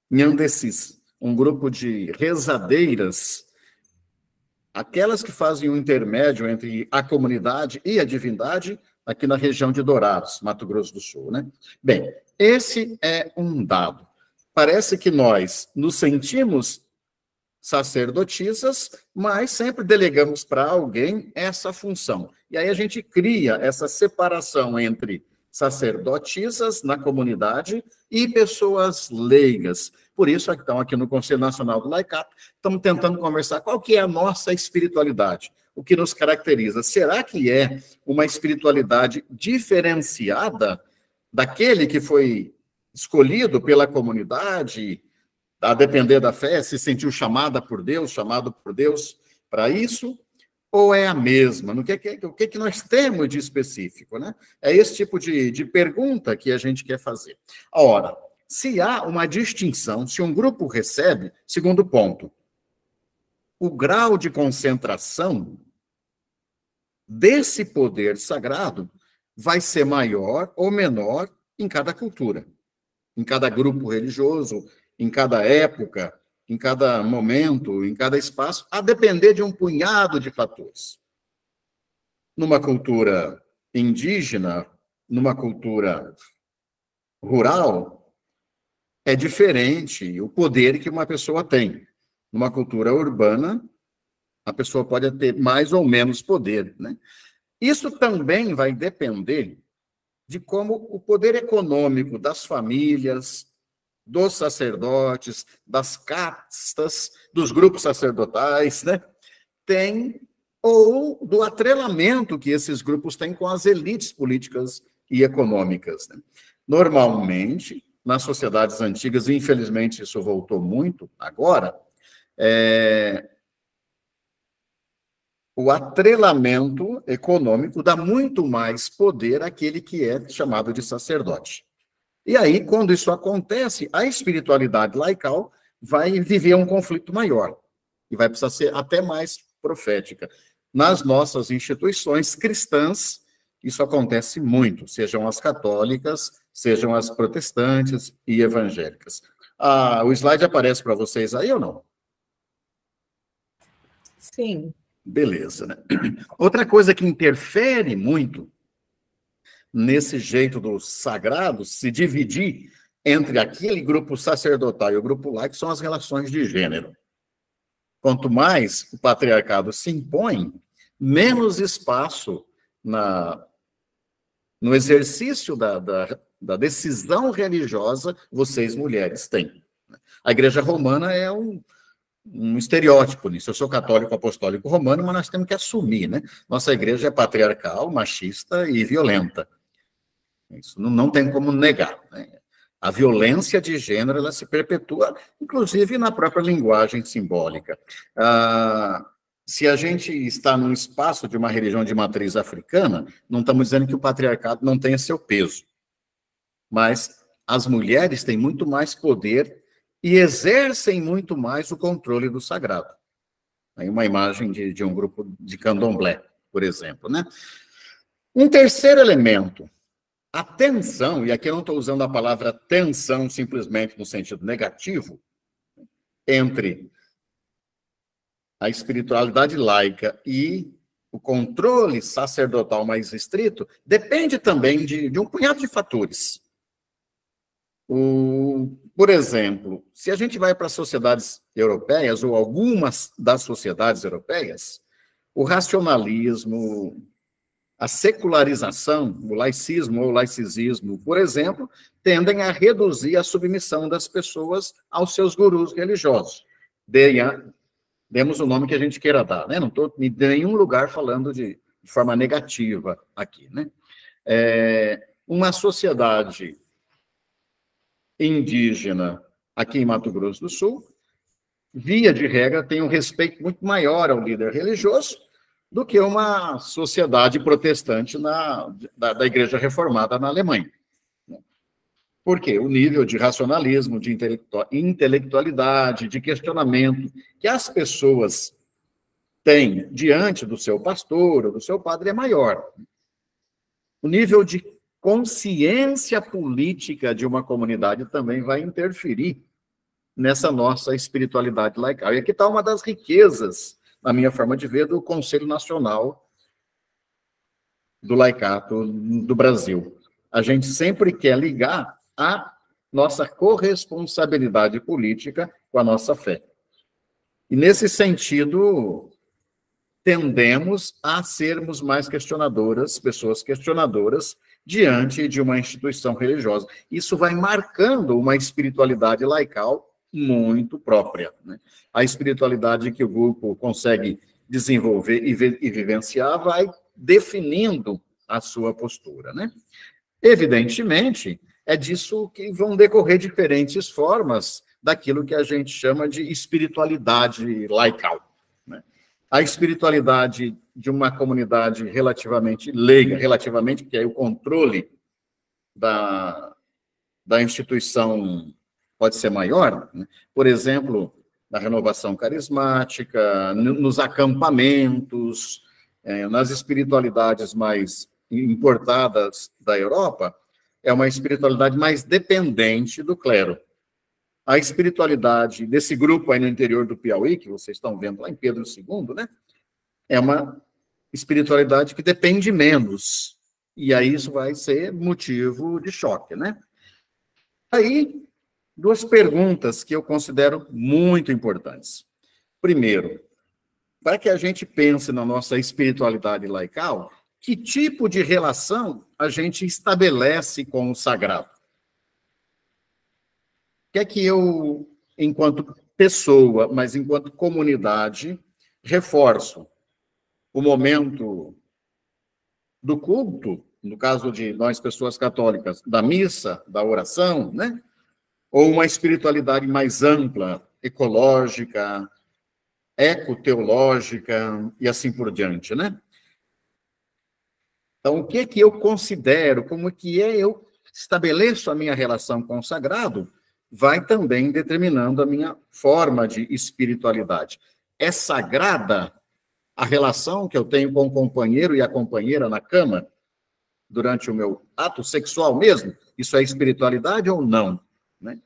Nhandecis, um grupo de rezadeiras, aquelas que fazem o intermédio entre a comunidade e a divindade, aqui na região de Dourados, Mato Grosso do Sul, né? Bem, esse é um dado. Parece que nós nos sentimos sacerdotisas, mas sempre delegamos para alguém essa função. E aí a gente cria essa separação entre sacerdotisas na comunidade e pessoas leigas. Por isso, então, aqui no Conselho Nacional do Laicato, estamos tentando conversar qual que é a nossa espiritualidade, o que nos caracteriza. Será que é uma espiritualidade diferenciada daquele que foi escolhido pela comunidade, a depender da fé, se sentiu chamado por Deus para isso? Ou é a mesma? O que nós temos de específico, né? É esse tipo de pergunta que a gente quer fazer. Ora, se há uma distinção, se um grupo recebe, segundo ponto, o grau de concentração desse poder sagrado vai ser maior ou menor em cada cultura, em cada grupo religioso, em cada época, em cada momento, em cada espaço, a depender de um punhado de fatores. Numa cultura indígena, numa cultura rural, é diferente o poder que uma pessoa tem. Numa cultura urbana, a pessoa pode ter mais ou menos poder, né? Isso também vai depender de como o poder econômico das famílias, dos sacerdotes, das castas, dos grupos sacerdotais, né, tem, ou do atrelamento que esses grupos têm com as elites políticas e econômicas, né? Normalmente, nas sociedades antigas, e infelizmente isso voltou muito agora, o atrelamento econômico dá muito mais poder àquele que é chamado de sacerdote. E aí, quando isso acontece, a espiritualidade laical vai viver um conflito maior, e vai precisar ser até mais profética. Nas nossas instituições cristãs, isso acontece muito, sejam as católicas, sejam as protestantes e evangélicas. O slide aparece para vocês aí ou não? Sim. Beleza, né? Outra coisa que interfere muito nesse jeito dos sagrados se dividir entre aquele grupo sacerdotal e o grupo laico são as relações de gênero. Quanto mais o patriarcado se impõe, menos espaço no exercício da decisão religiosa vocês, mulheres, têm. A Igreja Romana é um estereótipo nisso. Eu sou católico apostólico romano, mas nós temos que assumir, né? Nossa igreja é patriarcal, machista e violenta. Isso não tem como negar, né? A violência de gênero, ela se perpetua, inclusive, na própria linguagem simbólica. Se a gente está num espaço de uma religião de matriz africana, não estamos dizendo que o patriarcado não tenha seu peso. Mas as mulheres têm muito mais poder e exercem muito mais o controle do sagrado. Aí uma imagem de um grupo de candomblé, por exemplo, né? Um terceiro elemento, a tensão, e aqui eu não estou usando a palavra tensão simplesmente no sentido negativo, entre a espiritualidade laica e o controle sacerdotal mais estrito, depende também de um punhado de fatores. Por exemplo, se a gente vai para as sociedades europeias, ou algumas das sociedades europeias, o racionalismo, a secularização, o laicismo ou laicismo, por exemplo, tendem a reduzir a submissão das pessoas aos seus gurus religiosos. Demos o nome que a gente queira dar, né? Não estou em nenhum lugar falando de forma negativa aqui, né? Uma sociedade indígena aqui em Mato Grosso do Sul, via de regra, tem um respeito muito maior ao líder religioso do que uma sociedade protestante da Igreja Reformada na Alemanha. Por quê? O nível de racionalismo, de intelectualidade, de questionamento que as pessoas têm diante do seu pastor ou do seu padre é maior. O nível de consciência política de uma comunidade também vai interferir nessa nossa espiritualidade laical. E aqui está uma das riquezas, na minha forma de ver, do Conselho Nacional do Laicato do Brasil. A gente sempre quer ligar a nossa corresponsabilidade política com a nossa fé. E, nesse sentido, tendemos a sermos mais questionadoras, pessoas questionadoras, diante de uma instituição religiosa. Isso vai marcando uma espiritualidade laical muito própria, né? A espiritualidade que o grupo consegue desenvolver e vivenciar vai definindo a sua postura, né? Evidentemente, é disso que vão decorrer diferentes formas daquilo que a gente chama de espiritualidade laical, né? A espiritualidade de uma comunidade relativamente leiga, relativamente, porque aí o controle da instituição pode ser maior, né? Por exemplo, na renovação carismática, nos acampamentos, nas espiritualidades mais importadas da Europa, é uma espiritualidade mais dependente do clero. A espiritualidade desse grupo aí no interior do Piauí, que vocês estão vendo lá em Pedro II, né? É uma espiritualidade que depende menos. E aí isso vai ser motivo de choque, né? Aí, duas perguntas que eu considero muito importantes. Primeiro, para que a gente pense na nossa espiritualidade laical, que tipo de relação a gente estabelece com o sagrado? O que é que eu, enquanto pessoa, mas enquanto comunidade, reforço? O momento do culto, no caso de nós, pessoas católicas, da missa, da oração, né? Ou uma espiritualidade mais ampla, ecológica, ecoteológica e assim por diante, né? Então, o que é que eu considero, como é que eu estabeleço a minha relação com o sagrado, vai também determinando a minha forma de espiritualidade. É sagrada a relação que eu tenho com o companheiro e a companheira na cama, durante o meu ato sexual mesmo? Isso é espiritualidade ou não? Né?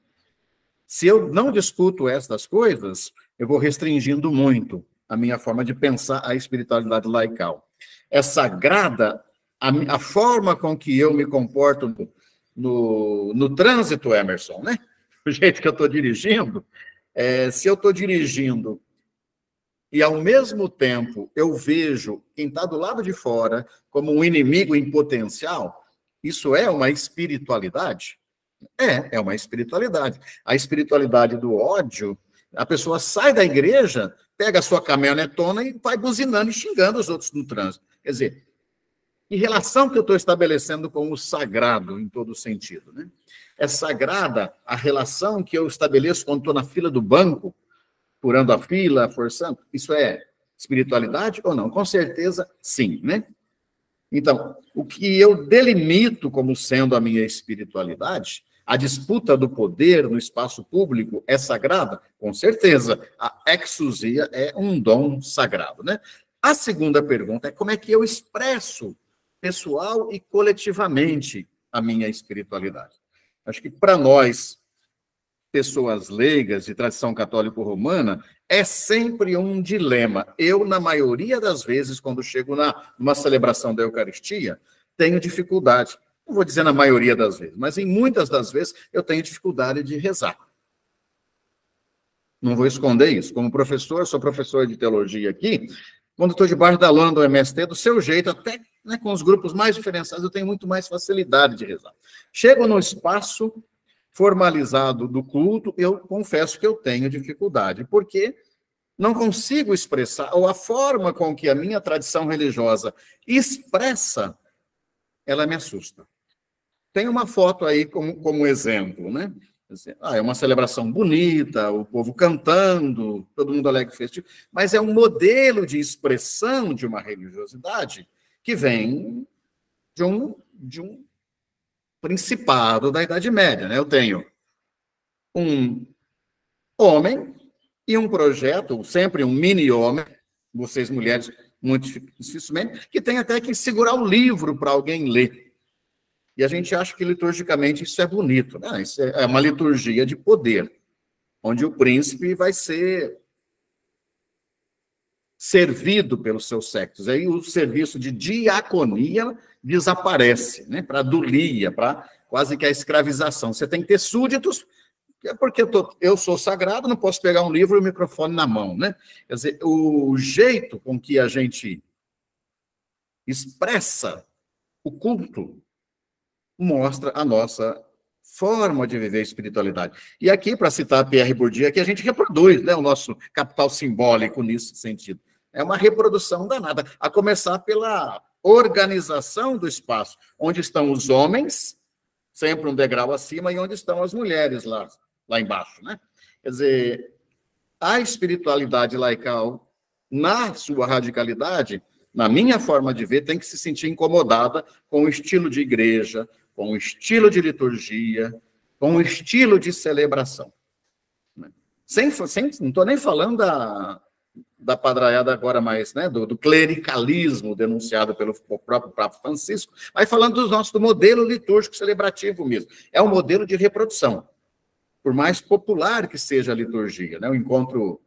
Se eu não discuto estas coisas, eu vou restringindo muito a minha forma de pensar a espiritualidade laical. É sagrada a forma com que eu me comporto no trânsito, Emerson, né? O jeito que eu estou dirigindo. Se eu estou dirigindo e, ao mesmo tempo, eu vejo quem está do lado de fora como um inimigo em potencial, isso é uma espiritualidade? É uma espiritualidade. A espiritualidade do ódio, a pessoa sai da igreja, pega a sua caminhonetona e vai buzinando e xingando os outros no trânsito. Quer dizer, que relação que eu estou estabelecendo com o sagrado, em todo sentido, né? É sagrada a relação que eu estabeleço quando estou na fila do banco, furando a fila, forçando? Isso é espiritualidade ou não? Com certeza, sim, né? Então, o que eu delimito como sendo a minha espiritualidade, a disputa do poder no espaço público é sagrada? Com certeza. A exousia é um dom sagrado, né? A segunda pergunta é como é que eu expresso pessoal e coletivamente a minha espiritualidade. Acho que para nós, pessoas leigas de tradição católico-romana, é sempre um dilema. Eu, na maioria das vezes, quando chego numa celebração da Eucaristia, tenho dificuldade. Não vou dizer na maioria das vezes, mas em muitas das vezes eu tenho dificuldade de rezar. Não vou esconder isso. Como professor, sou professor de teologia aqui, quando estou debaixo da lona do MST, do seu jeito, até, né, com os grupos mais diferenciados, eu tenho muito mais facilidade de rezar. Chego no espaço formalizado do culto, eu confesso que eu tenho dificuldade, porque não consigo expressar, ou a forma com que a minha tradição religiosa expressa, ela me assusta. Tem uma foto aí como exemplo, né? É uma celebração bonita, o povo cantando, todo mundo alegre e festivo, mas é um modelo de expressão de uma religiosidade que vem de um principado da Idade Média, né? Eu tenho um homem e um projeto, sempre um mini-homem, vocês mulheres muito dificilmente, que tem até que segurar o livro para alguém ler. E a gente acha que liturgicamente isso é bonito, né? Isso é uma liturgia de poder, onde o príncipe vai ser servido pelos seus séculos. Aí o serviço de diaconia desaparece, né? Para a dulia, para quase que a escravização. Você tem que ter súditos, porque eu sou sagrado, não posso pegar um livro e o microfone na mão, né? Quer dizer, o jeito com que a gente expressa o culto mostra a nossa forma de viver a espiritualidade. E aqui, para citar Pierre Bourdieu, aqui a gente reproduz, né, o nosso capital simbólico nesse sentido. É uma reprodução danada, a começar pela organização do espaço, onde estão os homens, sempre um degrau acima, e onde estão as mulheres lá embaixo, né? Quer dizer, a espiritualidade laical, na sua radicalidade, na minha forma de ver, tem que se sentir incomodada com o estilo de igreja, com o estilo de liturgia, com o estilo de celebração. Não estou nem falando da padraiada agora mais, né, do clericalismo denunciado pelo próprio Papa Francisco, mas falando do modelo litúrgico celebrativo mesmo. É um modelo de reprodução, por mais popular que seja a liturgia, né, o encontro.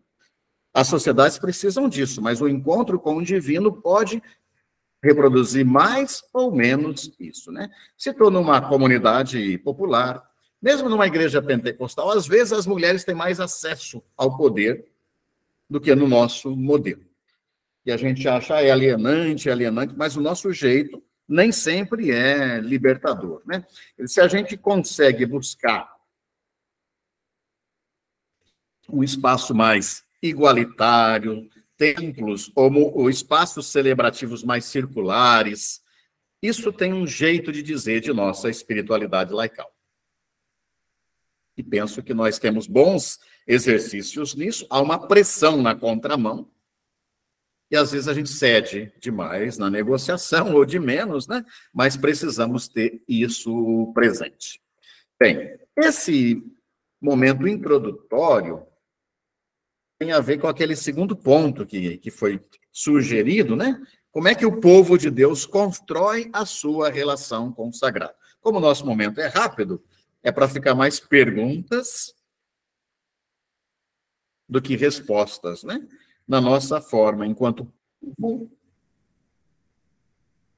As sociedades precisam disso, mas o encontro com o divino pode reproduzir mais ou menos isso, né? Se estou numa comunidade popular, mesmo numa igreja pentecostal, às vezes as mulheres têm mais acesso ao poder do que no nosso modelo. que a gente acha é alienante, mas o nosso jeito nem sempre é libertador, né? Se a gente consegue buscar um espaço mais igualitário, templos ou espaços celebrativos mais circulares, isso tem um jeito de dizer de nossa espiritualidade laical. E penso que nós temos bons exercícios nisso, há uma pressão na contramão, e às vezes a gente cede demais na negociação, ou de menos, né? Mas precisamos ter isso presente. Bem, esse momento introdutório tem a ver com aquele segundo ponto que foi sugerido, né? Como é que o povo de Deus constrói a sua relação com o sagrado? Como o nosso momento é rápido, é para ficar mais perguntas do que respostas, né? Na nossa forma, enquanto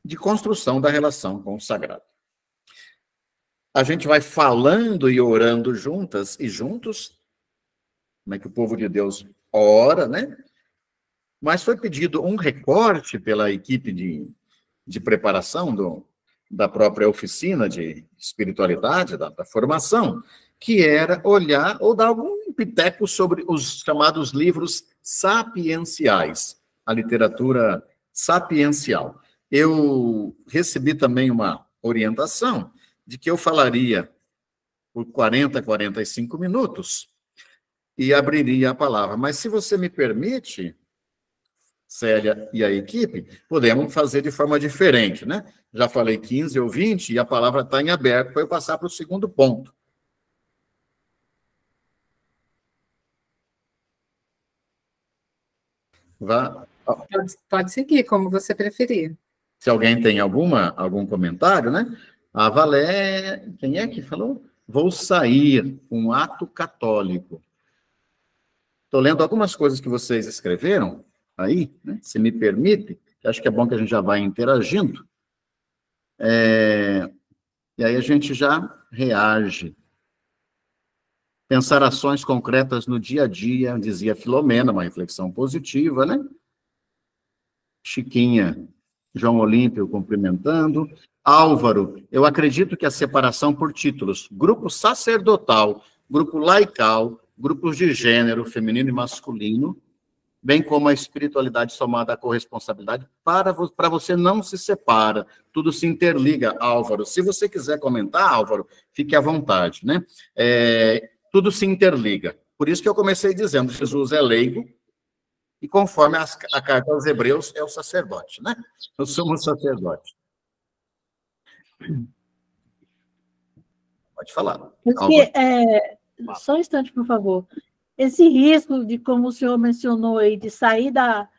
de construção da relação com o sagrado. A gente vai falando e orando juntas e juntos, como é que o povo de Deus ora, né? Mas foi pedido um recorte pela equipe de preparação da própria oficina de espiritualidade, da formação, que era olhar ou dar algum piteco sobre os chamados livros sapienciais, a literatura sapiencial. Eu recebi também uma orientação de que eu falaria por 40, 45 minutos e abriria a palavra. Mas, se você me permite, Célia e a equipe, podemos fazer de forma diferente, né? Já falei 15 ou 20 e a palavra está em aberto para eu passar para o segundo ponto. Pode seguir, como você preferir. Se alguém tem algum comentário, né? A Valé, quem é que falou? Vou sair, um ato católico. Estou lendo algumas coisas que vocês escreveram aí, né? Se me permite, acho que é bom que a gente já vai interagindo. E aí a gente já reage. Pensar ações concretas no dia a dia, dizia Filomena, uma reflexão positiva, né? Chiquinha, João Olímpio cumprimentando. Álvaro, eu acredito que a separação por títulos, grupo sacerdotal, grupo laical, grupos de gênero, feminino e masculino, bem como a espiritualidade somada à corresponsabilidade, para você não se separa, tudo se interliga, Álvaro. Se você quiser comentar, Álvaro, fique à vontade, né? Tudo se interliga. Por isso que eu comecei dizendo, Jesus é leigo, e conforme a carta aos Hebreus, é o sacerdote, né? Nós somos sacerdote. Pode falar. Porque, só um instante, por favor. Esse risco de, como o senhor mencionou aí, de sair da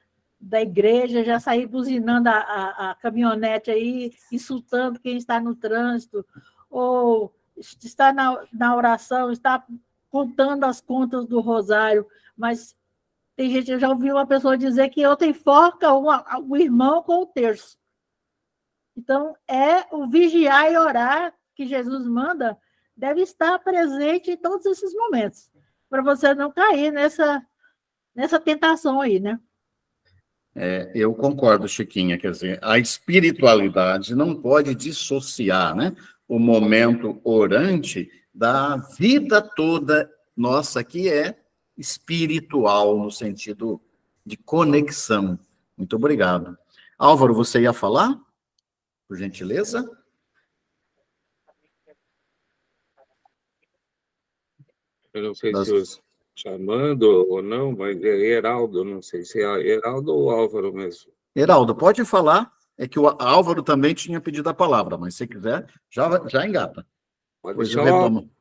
igreja, já sair buzinando a caminhonete aí, insultando quem está no trânsito, ou está na oração, está contando as contas do rosário, mas tem gente, eu já ouvi uma pessoa dizer que ontem enforca o irmão com o terço. Então, o vigiar e orar que Jesus manda deve estar presente em todos esses momentos, para você não cair nessa tentação aí, né? Eu concordo, Chiquinha, quer dizer, a espiritualidade não pode dissociar, né, o momento orante da vida toda nossa, que é espiritual, no sentido de conexão. Muito obrigado. Álvaro, você ia falar? Por gentileza? Eu não sei se eu chamando ou não, mas é Heraldo, não sei se é Heraldo ou Álvaro mesmo. Heraldo, pode falar. É que o Álvaro também tinha pedido a palavra, mas se quiser, já engata. Pode pois deixar. Eu retomo.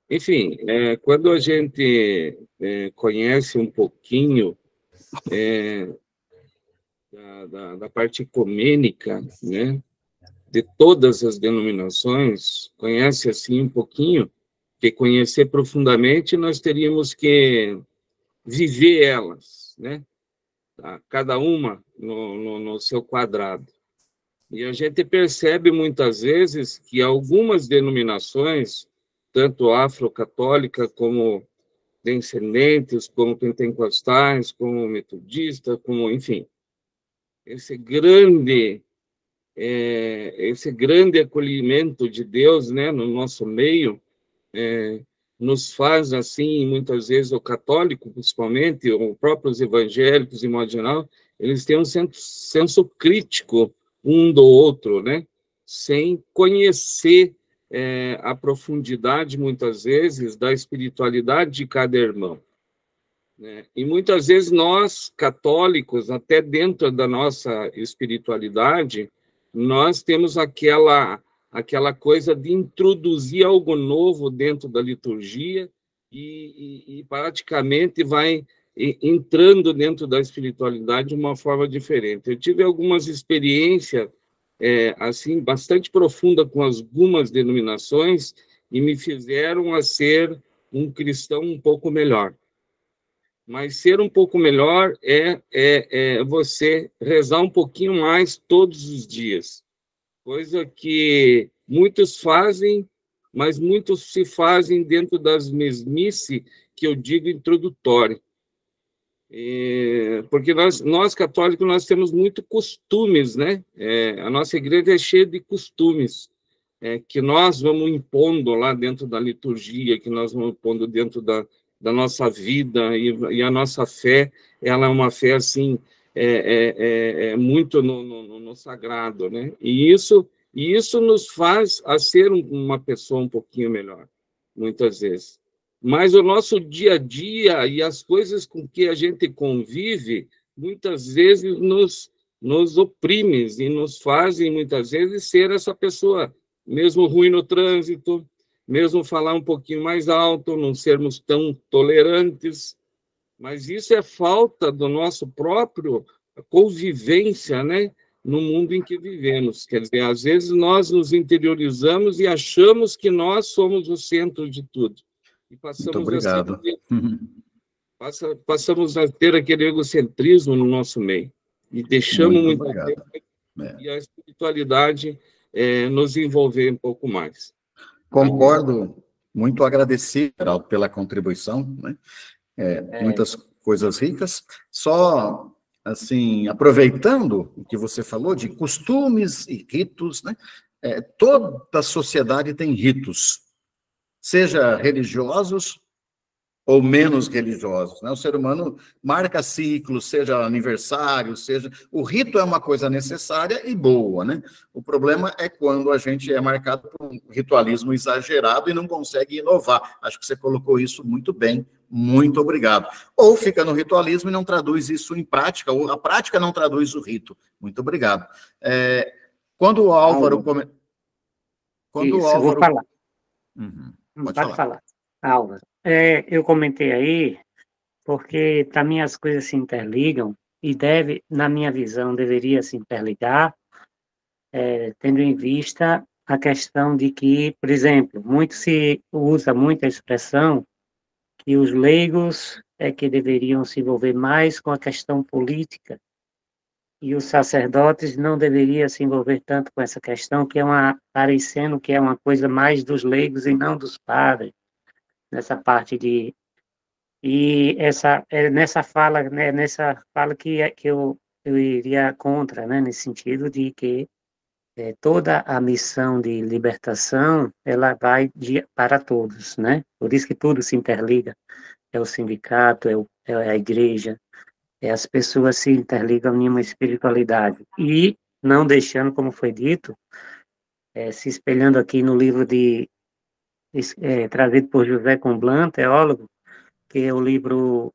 Enfim, quando a gente conhece um pouquinho da parte ecumênica, né, de todas as denominações, conhece assim um pouquinho, que conhecer profundamente, nós teríamos que viver elas, né, cada uma no seu quadrado. E a gente percebe muitas vezes que algumas denominações, tanto afro-católica como descendentes, como pentecostais, como metodistas, como, enfim, esse grande acolhimento de Deus, né, no nosso meio, nos faz, assim, muitas vezes, o católico, principalmente, ou próprios evangélicos, em modo geral, eles têm um senso crítico um do outro, né, sem conhecer a profundidade, muitas vezes, da espiritualidade de cada irmão, né? E muitas vezes nós, católicos, até dentro da nossa espiritualidade, nós temos aquela coisa de introduzir algo novo dentro da liturgia e praticamente vai entrando dentro da espiritualidade de uma forma diferente. Eu tive algumas experiências assim, bastante profunda com algumas denominações e me fizeram a ser um cristão um pouco melhor. Mas ser um pouco melhor é você rezar um pouquinho mais todos os dias, coisa que muitos fazem, mas muitos se fazem dentro das mesmices que eu digo introdutórias. Porque nós católicos, nós temos muito costumes, né? A nossa igreja é cheia de costumes, que nós vamos impondo lá dentro da liturgia, que nós vamos impondo dentro da nossa vida, e a nossa fé, ela é uma fé, assim, muito no sagrado, né? E isso nos faz a ser uma pessoa um pouquinho melhor, muitas vezes. Mas o nosso dia a dia e as coisas com que a gente convive, muitas vezes nos oprimem e nos fazem, muitas vezes, ser essa pessoa, mesmo ruim no trânsito, mesmo falar um pouquinho mais alto, não sermos tão tolerantes. Mas isso é falta do nosso próprio convivência, né, no mundo em que vivemos. Quer dizer, às vezes nós nos interiorizamos e achamos que nós somos o centro de tudo. E Muito obrigado. Passamos a ter aquele egocentrismo no nosso meio. E deixamos muito e a espiritualidade nos envolver um pouco mais. Concordo, muito agradecido, Geraldo, pela contribuição, né? Muitas coisas ricas. Só, assim, aproveitando o que você falou de costumes e ritos, né? Toda sociedade tem ritos, seja religiosos ou menos religiosos, né? O ser humano marca ciclos, seja aniversário, seja... O rito é uma coisa necessária e boa, né? O problema é quando a gente é marcado por um ritualismo exagerado e não consegue inovar. Acho que você colocou isso muito bem. Muito obrigado. Ou fica no ritualismo e não traduz isso em prática, ou a prática não traduz o rito. Muito obrigado. Quando o Álvaro... Eu vou falar. Pode falar. Álvaro, eu comentei aí porque também as coisas se interligam e na minha visão, deveria se interligar, tendo em vista a questão de que, por exemplo, muito se usa muita expressão que os leigos que deveriam se envolver mais com a questão política e os sacerdotes não deveriam se envolver tanto com essa questão, que parecendo que é uma coisa mais dos leigos e não dos padres, nessa parte de... E nessa fala, né, que eu iria contra, né, nesse sentido de que toda a missão de libertação, ela vai para todos, né? Por isso que tudo se interliga. É o sindicato, é a igreja, as pessoas se interligam em uma espiritualidade. E não deixando, como foi dito, se espelhando aqui no livro trazido por José Comblan, teólogo, que é o livro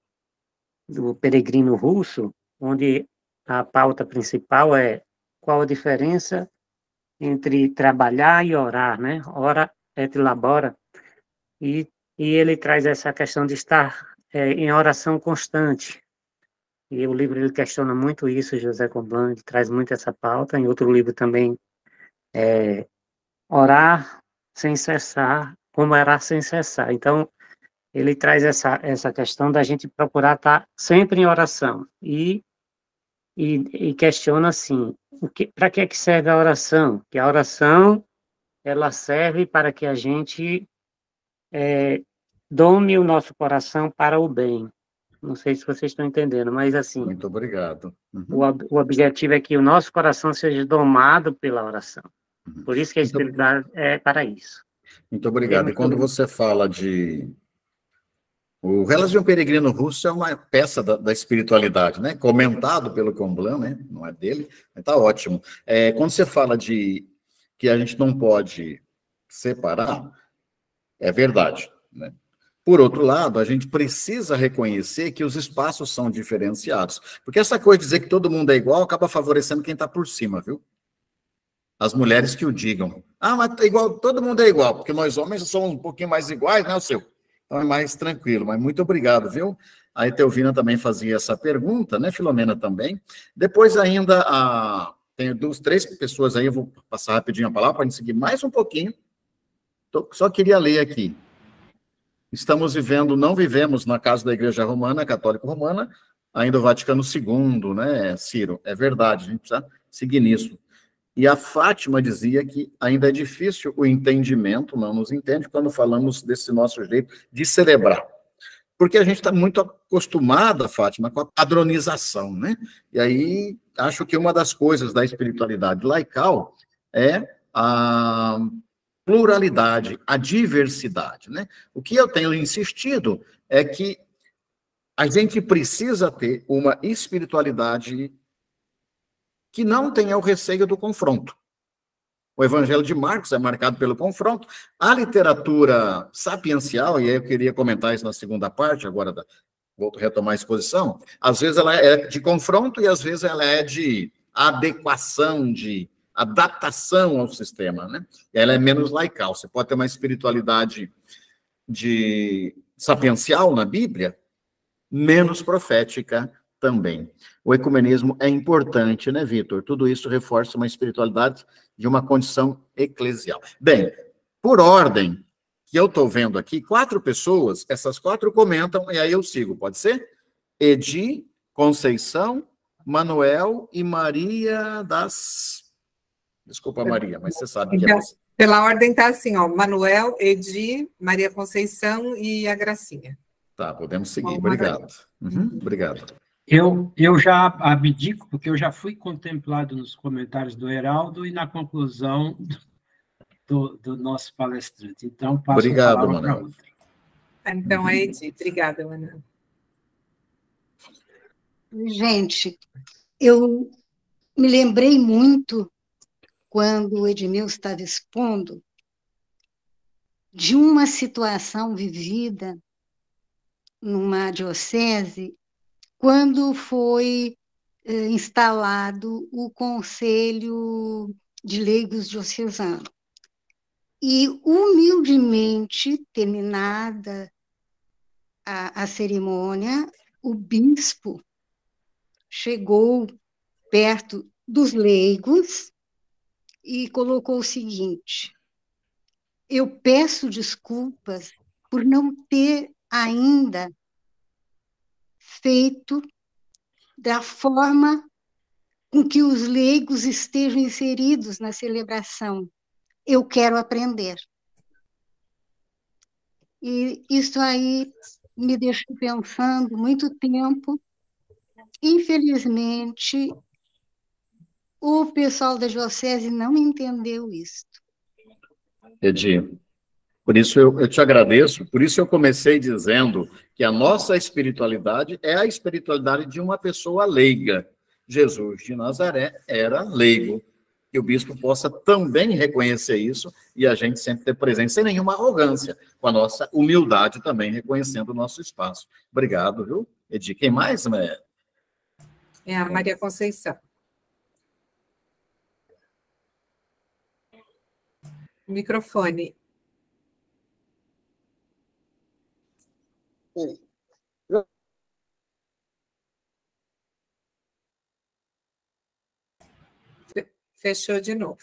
do Peregrino Russo, onde a pauta principal é qual a diferença entre trabalhar e orar, né? Ora et labora. E ele traz essa questão de estar em oração constante. E o livro ele questiona muito isso, José Comblan, ele traz muito essa pauta. Em outro livro também, orar sem cessar, como orar sem cessar. Então, ele traz essa questão da gente procurar estar sempre em oração. E questiona assim, para que serve a oração? Que a oração, ela serve para que a gente dome o nosso coração para o bem. Não sei se vocês estão entendendo, mas assim... Muito obrigado. O objetivo é que o nosso coração seja domado pela oração. Por isso que a espiritualidade é para isso. Muito obrigado. E quando você fala de... O Relaz de um Peregrino Russo é uma peça da espiritualidade, né? Comentado pelo Comblan, né? Não é dele, mas está ótimo. Quando você fala de que a gente não pode separar, é verdade, né? Por outro lado, a gente precisa reconhecer que os espaços são diferenciados. Porque essa coisa de dizer que todo mundo é igual acaba favorecendo quem está por cima, viu? As mulheres que o digam. Ah, mas igual, todo mundo é igual, porque nós homens somos um pouquinho mais iguais, né, o seu? Então é mais tranquilo, mas muito obrigado, viu? A Etelvina também fazia essa pergunta, né? Filomena também. Depois ainda, tem 2, 3 pessoas aí, eu vou passar rapidinho a palavra para a gente seguir mais um pouquinho. Só queria ler aqui. Não vivemos na casa da Igreja Romana, Católica Romana, ainda o Vaticano II, né, Ciro? É verdade, a gente precisa seguir nisso. E a Fátima dizia que ainda é difícil o entendimento, não nos entende, quando falamos desse nosso jeito de celebrar. Porque a gente está muito acostumada, Fátima, com a padronização, né? E aí, acho que uma das coisas da espiritualidade laical é a pluralidade, a diversidade, né? O que eu tenho insistido é que a gente precisa ter uma espiritualidade que não tenha o receio do confronto. O Evangelho de Marcos é marcado pelo confronto. A literatura sapiencial, e aí eu queria comentar isso na segunda parte, agora vou retomar a exposição, às vezes ela é de confronto e às vezes ela é de adequação, de adaptação ao sistema, né? Ela é menos laical. Você pode ter uma espiritualidade sapiencial na Bíblia, menos profética também. O ecumenismo é importante, né, Vitor? Tudo isso reforça uma espiritualidade de uma condição eclesial. Bem, por ordem que eu estou vendo aqui, 4 pessoas, essas 4 comentam, e aí eu sigo, pode ser? Edi, Conceição, Manuel e Maria das... Desculpa, Maria, mas você sabe que é você. Pela ordem está assim, ó, Manuel, Edi, Maria Conceição e a Gracinha. Tá, podemos seguir, obrigado. Obrigado. Eu já abdico, porque eu já fui contemplado nos comentários do Heraldo e na conclusão do nosso palestrante. Então, passo a palavra para outra. Então, é Edi. Obrigada, Manuel. Gente, eu me lembrei muito, quando o Edmilson estava expondo, de uma situação vivida numa diocese, quando foi instalado o Conselho de Leigos Diocesano. E, humildemente, terminada a cerimônia, o bispo chegou perto dos leigos e colocou o seguinte: eu peço desculpas por não ter ainda feito da forma com que os leigos estejam inseridos na celebração. Eu quero aprender. E isso aí me deixou pensando muito tempo. Infelizmente, o pessoal da diocese não entendeu isso. Edi, por isso eu te agradeço, por isso eu comecei dizendo que a nossa espiritualidade é a espiritualidade de uma pessoa leiga. Jesus de Nazaré era leigo. Que o bispo possa também reconhecer isso e a gente sempre ter presente, sem nenhuma arrogância, com a nossa humildade também, reconhecendo o nosso espaço. Obrigado, viu, Edi? Quem mais, né? É a Maria Conceição. Microfone. Fechou de novo.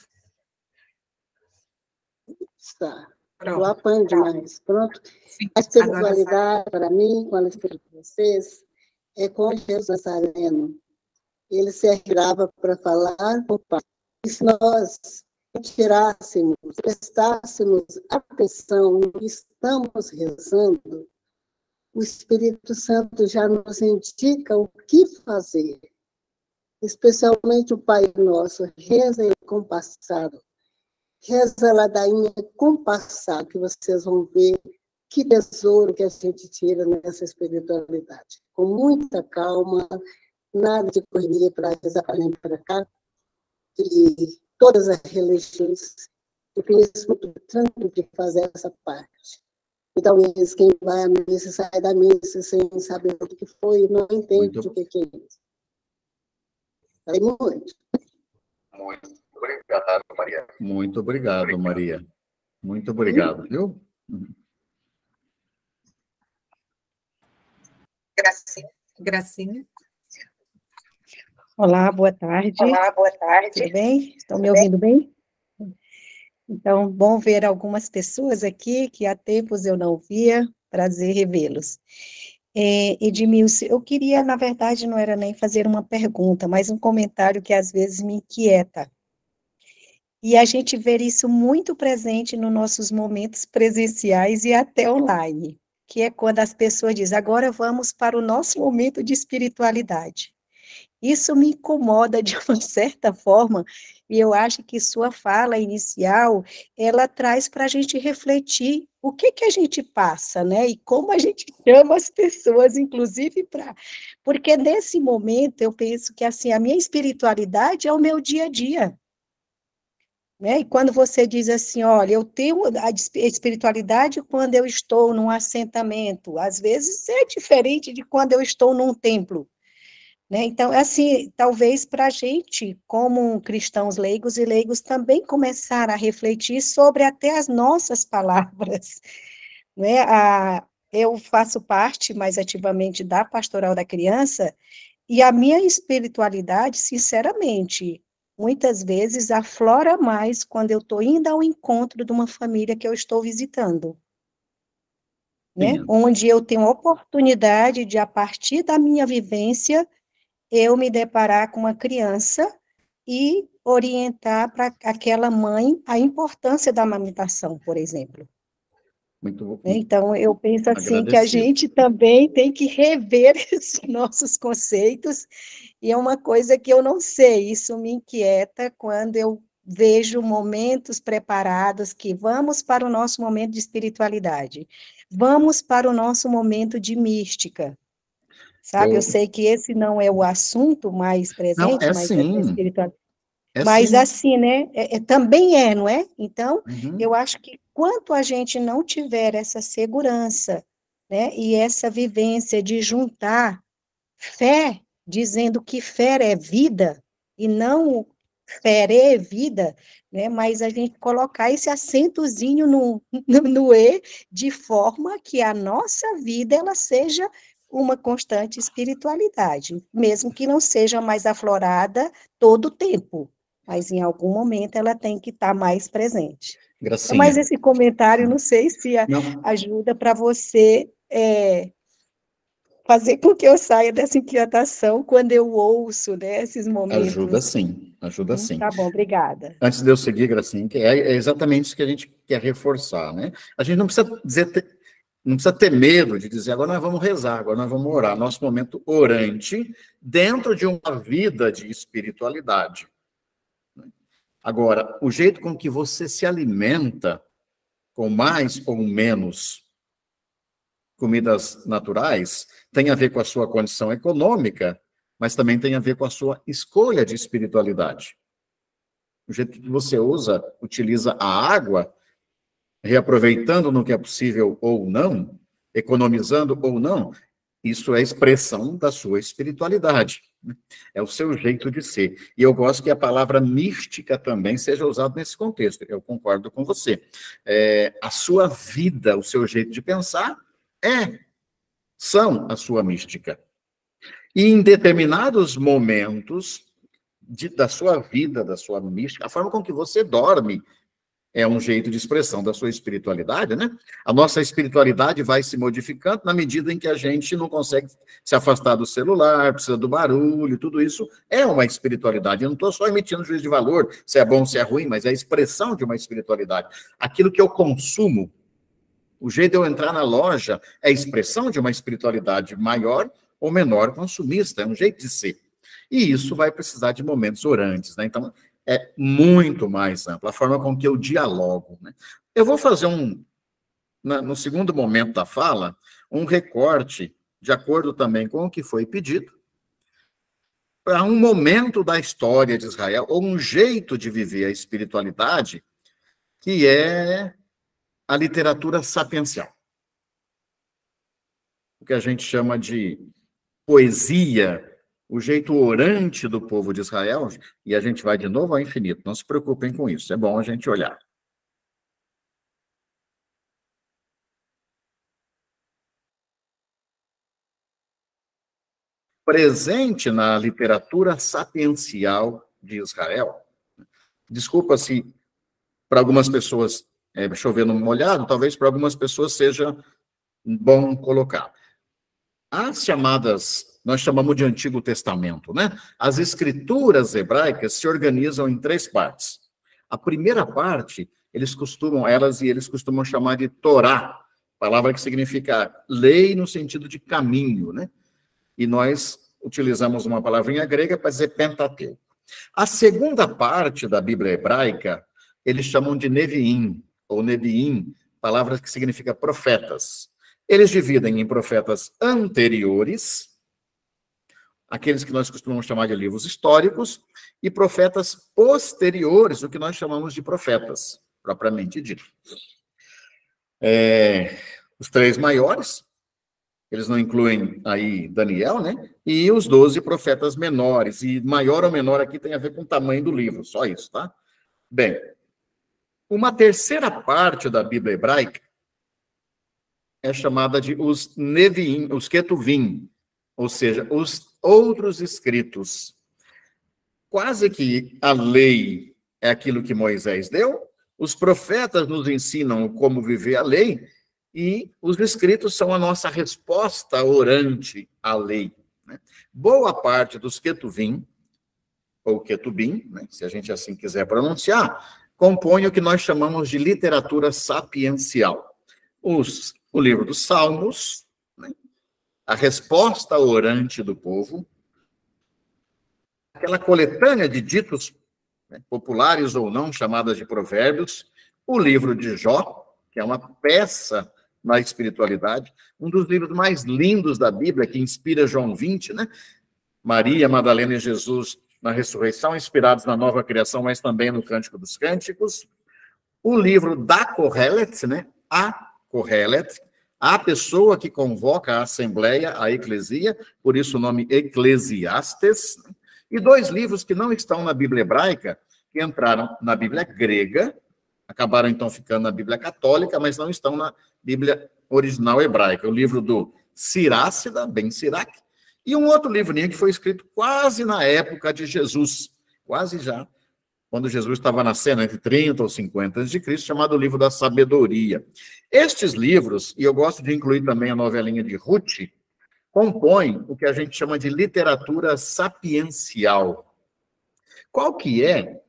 Está. Eu apanho demais. Pronto. Sim, a espiritualidade, para mim, com a espiritualidade de vocês, é como Jesus Nazareno. Ele se arquirava para falar com o Pai. E se nós retirássemos, prestássemos atenção no que estamos rezando, o Espírito Santo já nos indica o que fazer. Especialmente o Pai Nosso, reza ele compassado. Reza a ladainha compassado, que vocês vão ver que tesouro que a gente tira nessa espiritualidade. Com muita calma, nada de correr para rezar para lá e para cá. E todas as religiões, eu penso muito tranquilo de fazer essa parte. E talvez quem vai à missa sai da missa sem saber o que foi, não entende o que é isso. Falei muito. Muito obrigado, Maria. Muito obrigado, Maria. Muito obrigado, viu? Gracinha. Olá, boa tarde. Olá, boa tarde. Tudo bem? Estão me ouvindo bem? Então, bom ver algumas pessoas aqui que há tempos eu não via, prazer revê-los. Edmilson, eu queria, na verdade, não era nem fazer uma pergunta, mas um comentário que às vezes me inquieta. E a gente vê isso muito presente nos nossos momentos presenciais e até online, que é quando as pessoas dizem, agora vamos para o nosso momento de espiritualidade. Isso me incomoda de uma certa forma, e eu acho que sua fala inicial, ela traz para a gente refletir o que a gente passa, né, e como a gente chama as pessoas, inclusive porque nesse momento eu penso que, assim, a minha espiritualidade é o meu dia a dia, né, e quando você diz assim, olha, eu tenho a espiritualidade quando eu estou num assentamento, às vezes é diferente de quando eu estou num templo, né? Então, assim, talvez para a gente, como cristãos leigos e leigos, também começar a refletir sobre até as nossas palavras, né? Eu faço parte mais ativamente da Pastoral da Criança, e a minha espiritualidade, sinceramente, muitas vezes aflora mais quando eu estou indo ao encontro de uma família que eu estou visitando, né? Onde eu tenho a oportunidade de, a partir da minha vivência, eu me deparar com uma criança e orientar para aquela mãe a importância da amamentação, por exemplo. Muito então, eu penso assim que a gente também tem que rever esses nossos conceitos, e é uma coisa que eu não sei, isso me inquieta quando eu vejo momentos preparados que vamos para o nosso momento de espiritualidade, vamos para o nosso momento de mística, sabe? Eu sei que esse não é o assunto mais presente, mas é espiritual. Mas assim, né? Também é, não é? Então, eu acho que quanto a gente não tiver essa segurança, né? E essa vivência de juntar fé, dizendo que fé é vida, e não fé é vida, né? Mas a gente colocar esse acentozinho no E, de forma que a nossa vida, ela seja uma constante espiritualidade, mesmo que não seja mais aflorada todo o tempo, mas em algum momento ela tem que estar mais presente. Gracinha. Mas esse comentário, não sei se ajuda para você fazer com que eu saia dessa inquietação quando eu ouço, né, esses momentos. Ajuda sim, ajuda sim. Tá bom, obrigada. Antes de eu seguir, Gracinha, que é exatamente isso que a gente quer reforçar, né? A gente não precisa não precisa ter medo de dizer, agora nós vamos rezar, agora nós vamos orar. Nosso momento orante dentro de uma vida de espiritualidade. Agora, o jeito com que você se alimenta, com mais ou menos comidas naturais, tem a ver com a sua condição econômica, mas também tem a ver com a sua escolha de espiritualidade. O jeito que você utiliza a água, reaproveitando no que é possível ou não, economizando ou não, isso é expressão da sua espiritualidade. É o seu jeito de ser. E eu gosto que a palavra mística também seja usada nesse contexto. Eu concordo com você. A sua vida, o seu jeito de pensar, são a sua mística. E em determinados momentos da sua vida, da sua mística, a forma com que você dorme, é um jeito de expressão da sua espiritualidade, né? A nossa espiritualidade vai se modificando na medida em que a gente não consegue se afastar do celular, precisa do barulho, tudo isso é uma espiritualidade. Eu não estou só emitindo juízo de valor, se é bom, se é ruim, mas é a expressão de uma espiritualidade. Aquilo que eu consumo, o jeito de eu entrar na loja é a expressão de uma espiritualidade maior ou menor consumista, é um jeito de ser. E isso vai precisar de momentos orantes, né? Então, é muito mais ampla, a forma com que eu dialogo, né? Eu vou fazer no segundo momento da fala, um recorte, de acordo também com o que foi pedido, para um momento da história de Israel, ou um jeito de viver a espiritualidade, que é a literatura sapiencial. O que a gente chama de poesia, o jeito orante do povo de Israel, e a gente vai de novo ao infinito, não se preocupem com isso, é bom a gente olhar. Presente na literatura sapiencial de Israel, desculpa se para algumas pessoas chover no molhado, talvez para algumas pessoas seja bom colocar. As chamadas, nós chamamos de Antigo Testamento, né? As escrituras hebraicas se organizam em 3 partes. A primeira parte, eles costumam chamar de Torá, palavra que significa lei no sentido de caminho, né? E nós utilizamos uma palavrinha grega para dizer Pentateuco. A segunda parte da Bíblia hebraica, eles chamam de Neviim, ou Neviim, palavra que significa profetas. Eles dividem em profetas anteriores, aqueles que nós costumamos chamar de livros históricos, e profetas posteriores, o que nós chamamos de profetas, propriamente dito. Os 3 maiores, eles não incluem aí Daniel, né? E os 12 profetas menores, e maior ou menor aqui tem a ver com o tamanho do livro, só isso, tá? Bem, uma terceira parte da Bíblia hebraica é chamada de os Neviim, os Ketuvim, ou seja, os outros escritos. Quase que a lei é aquilo que Moisés deu, os profetas nos ensinam como viver a lei, e os escritos são a nossa resposta orante à lei, né? Boa parte dos Ketuvim, ou Ketubim, né, se a gente assim quiser pronunciar, compõe o que nós chamamos de literatura sapiencial. O livro dos Salmos, né? A resposta orante do povo, aquela coletânea de ditos, né, populares ou não, chamadas de provérbios, o livro de Jó, que é uma peça na espiritualidade, um dos livros mais lindos da Bíblia, que inspira João 20, né? Maria, Madalena e Jesus na ressurreição, inspirados na nova criação, mas também no Cântico dos Cânticos. O livro da Kohelet, né? A Kohelet, a pessoa que convoca a assembleia, a eclesia, por isso o nome Eclesiastes, e 2 livros que não estão na Bíblia hebraica, que entraram na Bíblia grega, acabaram então ficando na Bíblia católica, mas não estão na Bíblia original hebraica. O livro do Sirácida, Ben Sirac, e um outro livrinho que foi escrito quase na época de Jesus, quase já, quando Jesus estava nascendo, entre 30 ou 50 a.C., chamado Livro da Sabedoria. Estes livros, e eu gosto de incluir também a novelinha de Ruth, compõem o que a gente chama de literatura sapiencial. Qual que é,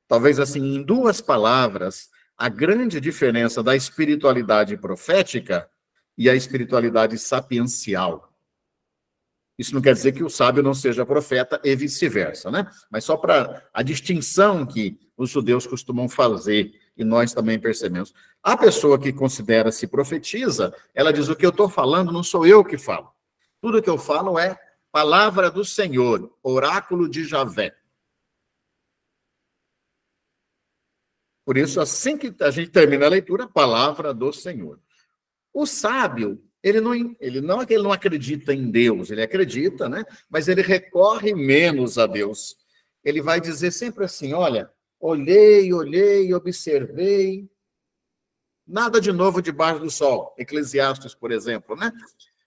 talvez assim, em 2 palavras, a grande diferença da espiritualidade profética e a espiritualidade sapiencial? Isso não quer dizer que o sábio não seja profeta e vice-versa, né? Mas só para a distinção que os judeus costumam fazer, e nós também percebemos. A pessoa que considera-se profetiza, ela diz, o que eu estou falando não sou eu que falo. Tudo que eu falo é palavra do Senhor, oráculo de Javé. Por isso, assim que a gente termina a leitura, palavra do Senhor. O sábio, ele não é que ele não acredita em Deus, ele acredita, né? Mas ele recorre menos a Deus. Ele vai dizer sempre assim, olha, olhei, observei, nada de novo debaixo do sol. Eclesiastes, por exemplo, né?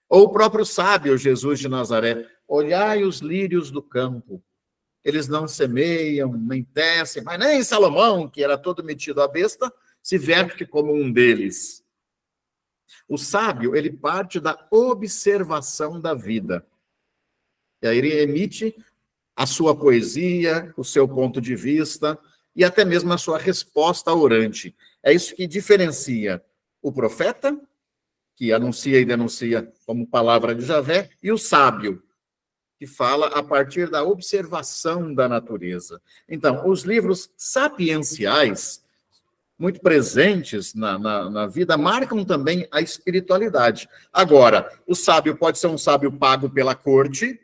Ou o próprio sábio Jesus de Nazaré, olhai os lírios do campo. eles não semeiam, nem tecem, mas nem Salomão, que era todo metido à besta, se veste como um deles. O sábio, ele parte da observação da vida. E aí ele emite a sua poesia, o seu ponto de vista e até mesmo a sua resposta orante. É isso que diferencia o profeta, que anuncia e denuncia como palavra de Javé, e o sábio, que fala a partir da observação da natureza. Então, os livros sapienciais, muito presentes na vida, marcam também a espiritualidade. Agora, o sábio pode ser um sábio pago pela corte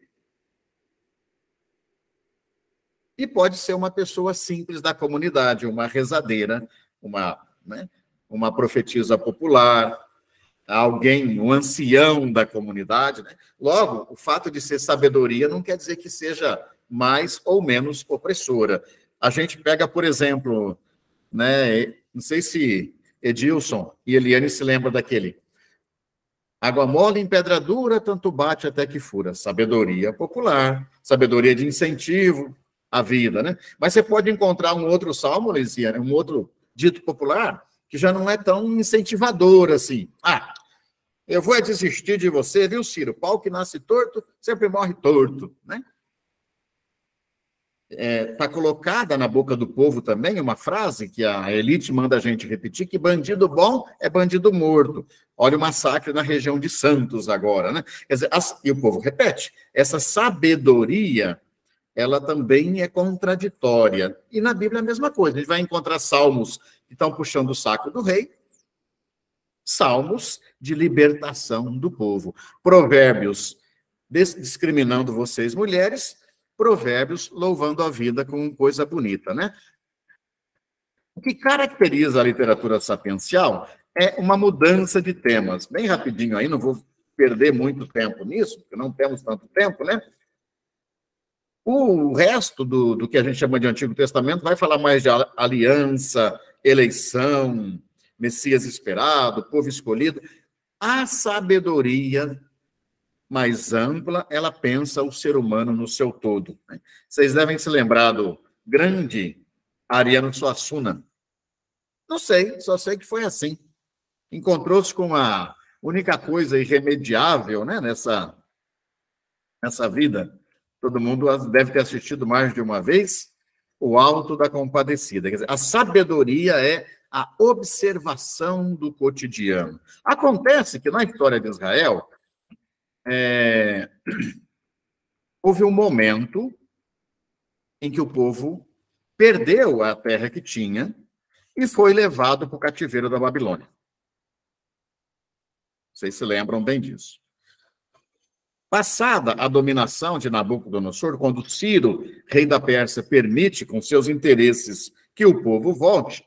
e pode ser uma pessoa simples da comunidade, uma rezadeira, uma profetisa popular, alguém, um ancião da comunidade. Né? Logo, o fato de ser sabedoria não quer dizer que seja mais ou menos opressora. A gente pega, por exemplo, né, não sei se Edilson e Eliane se lembram daquele. Água mole em pedra dura, tanto bate até que fura. Sabedoria popular, sabedoria de incentivo à vida, né? Mas você pode encontrar um outro salmo, Lisiane, um outro dito popular, que já não é tão incentivador assim. Ah, eu vou desistir de você, viu, Ciro? Pau que nasce torto, sempre morre torto, né? Está colocada na boca do povo também uma frase que a elite manda a gente repetir, que bandido bom é bandido morto. Olha o massacre na região de Santos agora, né? Quer dizer, e o povo repete, essa sabedoria, ela também é contraditória. E na Bíblia é a mesma coisa, a gente vai encontrar salmos que estão puxando o saco do rei, salmos de libertação do povo, provérbios discriminando vocês mulheres, provérbios louvando a vida com coisa bonita, né? O que caracteriza a literatura sapiencial é uma mudança de temas. Bem rapidinho aí, não vou perder muito tempo nisso, porque não temos tanto tempo, né? O resto do que a gente chama de Antigo Testamento vai falar mais de aliança, eleição, Messias esperado, povo escolhido. A sabedoria mais ampla, ela pensa o ser humano no seu todo. Vocês devem se lembrar do grande Ariano Suassuna. Não sei, só sei que foi assim. Encontrou-se com a única coisa irremediável, né, nessa vida. Todo mundo deve ter assistido mais de uma vez o Alto da Compadecida. Quer dizer, a sabedoria é a observação do cotidiano. Acontece que na história de Israel, houve um momento em que o povo perdeu a terra que tinha e foi levado para o cativeiro da Babilônia. Vocês se lembram bem disso. Passada a dominação de Nabucodonosor, quando Ciro, rei da Pérsia, permite com seus interesses que o povo volta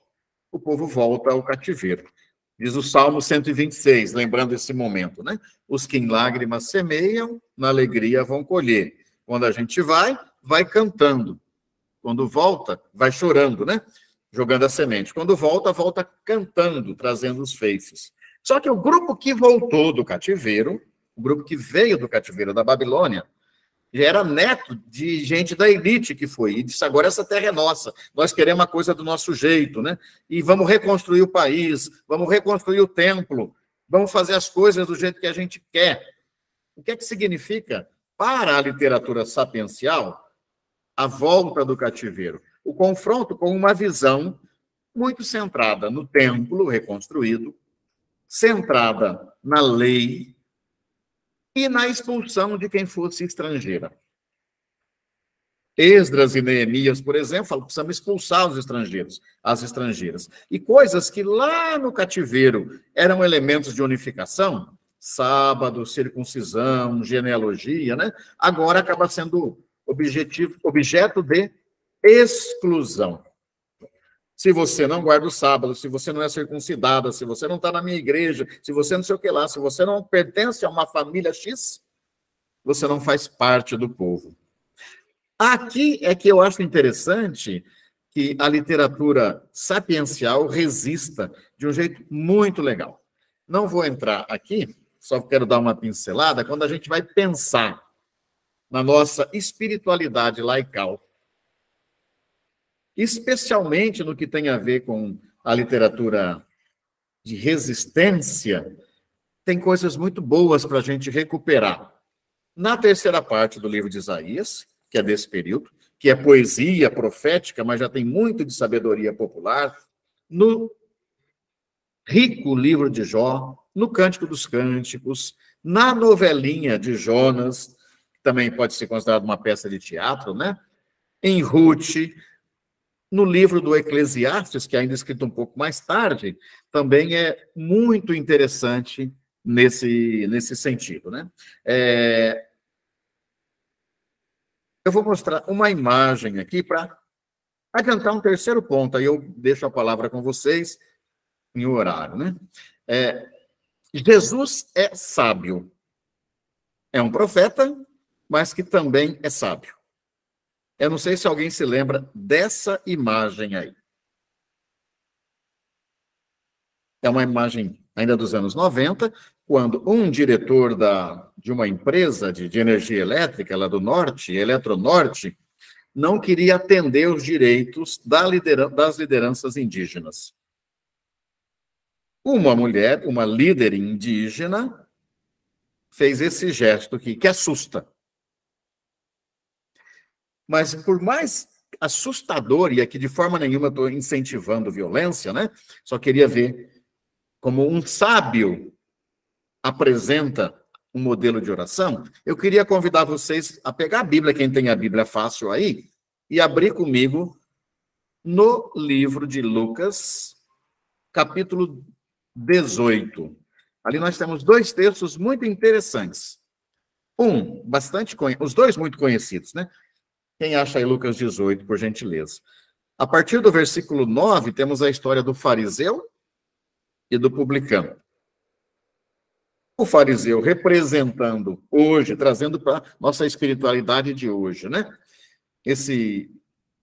ao cativeiro. Diz o Salmo 126, lembrando esse momento, né? Os que em lágrimas semeiam, na alegria vão colher. Quando a gente vai cantando. Quando volta, vai chorando, né? Jogando a semente. Quando volta cantando, trazendo os feixes. Só que o grupo que voltou do cativeiro, o grupo que veio do cativeiro da Babilônia, já era neto de gente da elite que foi, e disse, agora essa terra é nossa, nós queremos a coisa do nosso jeito, né? E vamos reconstruir o país, vamos reconstruir o templo, vamos fazer as coisas do jeito que a gente quer. O que é que significa, para a literatura sapiencial, a volta do cativeiro? O confronto com uma visão muito centrada no templo reconstruído, centrada na lei, e na expulsão de quem fosse estrangeira. Esdras e Neemias, por exemplo, falam que precisamos expulsar os estrangeiros, as estrangeiras. E coisas que lá no cativeiro eram elementos de unificação, sábado, circuncisão, genealogia, né? Agora acaba sendo objeto de exclusão. Se você não guarda o sábado, se você não é circuncidada, se você não está na minha igreja, se você não sei o que lá, se você não pertence a uma família X, você não faz parte do povo. Aqui é que eu acho interessante que a literatura sapiencial resista de um jeito muito legal. Não vou entrar aqui, só quero dar uma pincelada, quando a gente vai pensar na nossa espiritualidade laical, especialmente no que tem a ver com a literatura de resistência, tem coisas muito boas para a gente recuperar. Na terceira parte do livro de Isaías, que é desse período, que é poesia profética, mas já tem muito de sabedoria popular, no rico livro de Jó, no Cântico dos Cânticos, na novelinha de Jonas, que também pode ser considerado uma peça de teatro, né? Em Ruth, no livro do Eclesiastes, que é ainda escrito um pouco mais tarde, também é muito interessante nesse sentido, né? Eu vou mostrar uma imagem aqui para adiantar um terceiro ponto, aí eu deixo a palavra com vocês em horário, né? Jesus é sábio. É um profeta, mas que também é sábio. Eu não sei se alguém se lembra dessa imagem aí. É uma imagem ainda dos anos 90, quando um diretor de uma empresa de energia elétrica lá do Norte, Eletronorte, não queria atender os direitos das lideranças indígenas. Uma mulher, uma líder indígena, fez esse gesto que assusta. Mas por mais assustador, e aqui de forma nenhuma estou incentivando violência, né? Só queria ver como um sábio apresenta um modelo de oração. Eu queria convidar vocês a pegar a Bíblia, quem tem a Bíblia fácil aí, e abrir comigo no livro de Lucas, capítulo 18. Ali nós temos dois textos muito interessantes. Os dois muito conhecidos, né? Quem acha aí Lucas 18, por gentileza? A partir do versículo 9, temos a história do fariseu e do publicano. O fariseu representando hoje, trazendo para nossa espiritualidade de hoje, né? Esse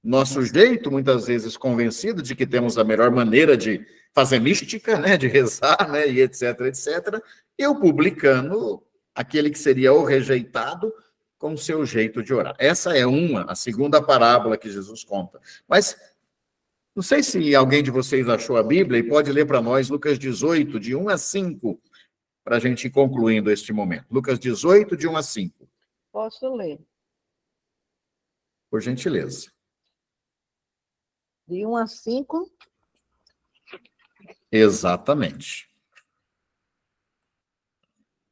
nosso jeito, muitas vezes convencido de que temos a melhor maneira de fazer mística, né? De rezar, né? E etc, etc. E o publicano, aquele que seria o rejeitado, com o seu jeito de orar. Essa é a segunda parábola que Jesus conta. Mas não sei se alguém de vocês achou a Bíblia e pode ler para nós Lucas 18, de 1 a 5, para a gente ir concluindo este momento. Lucas 18, de 1 a 5. Posso ler. Por gentileza. De 1 a 5? Exatamente.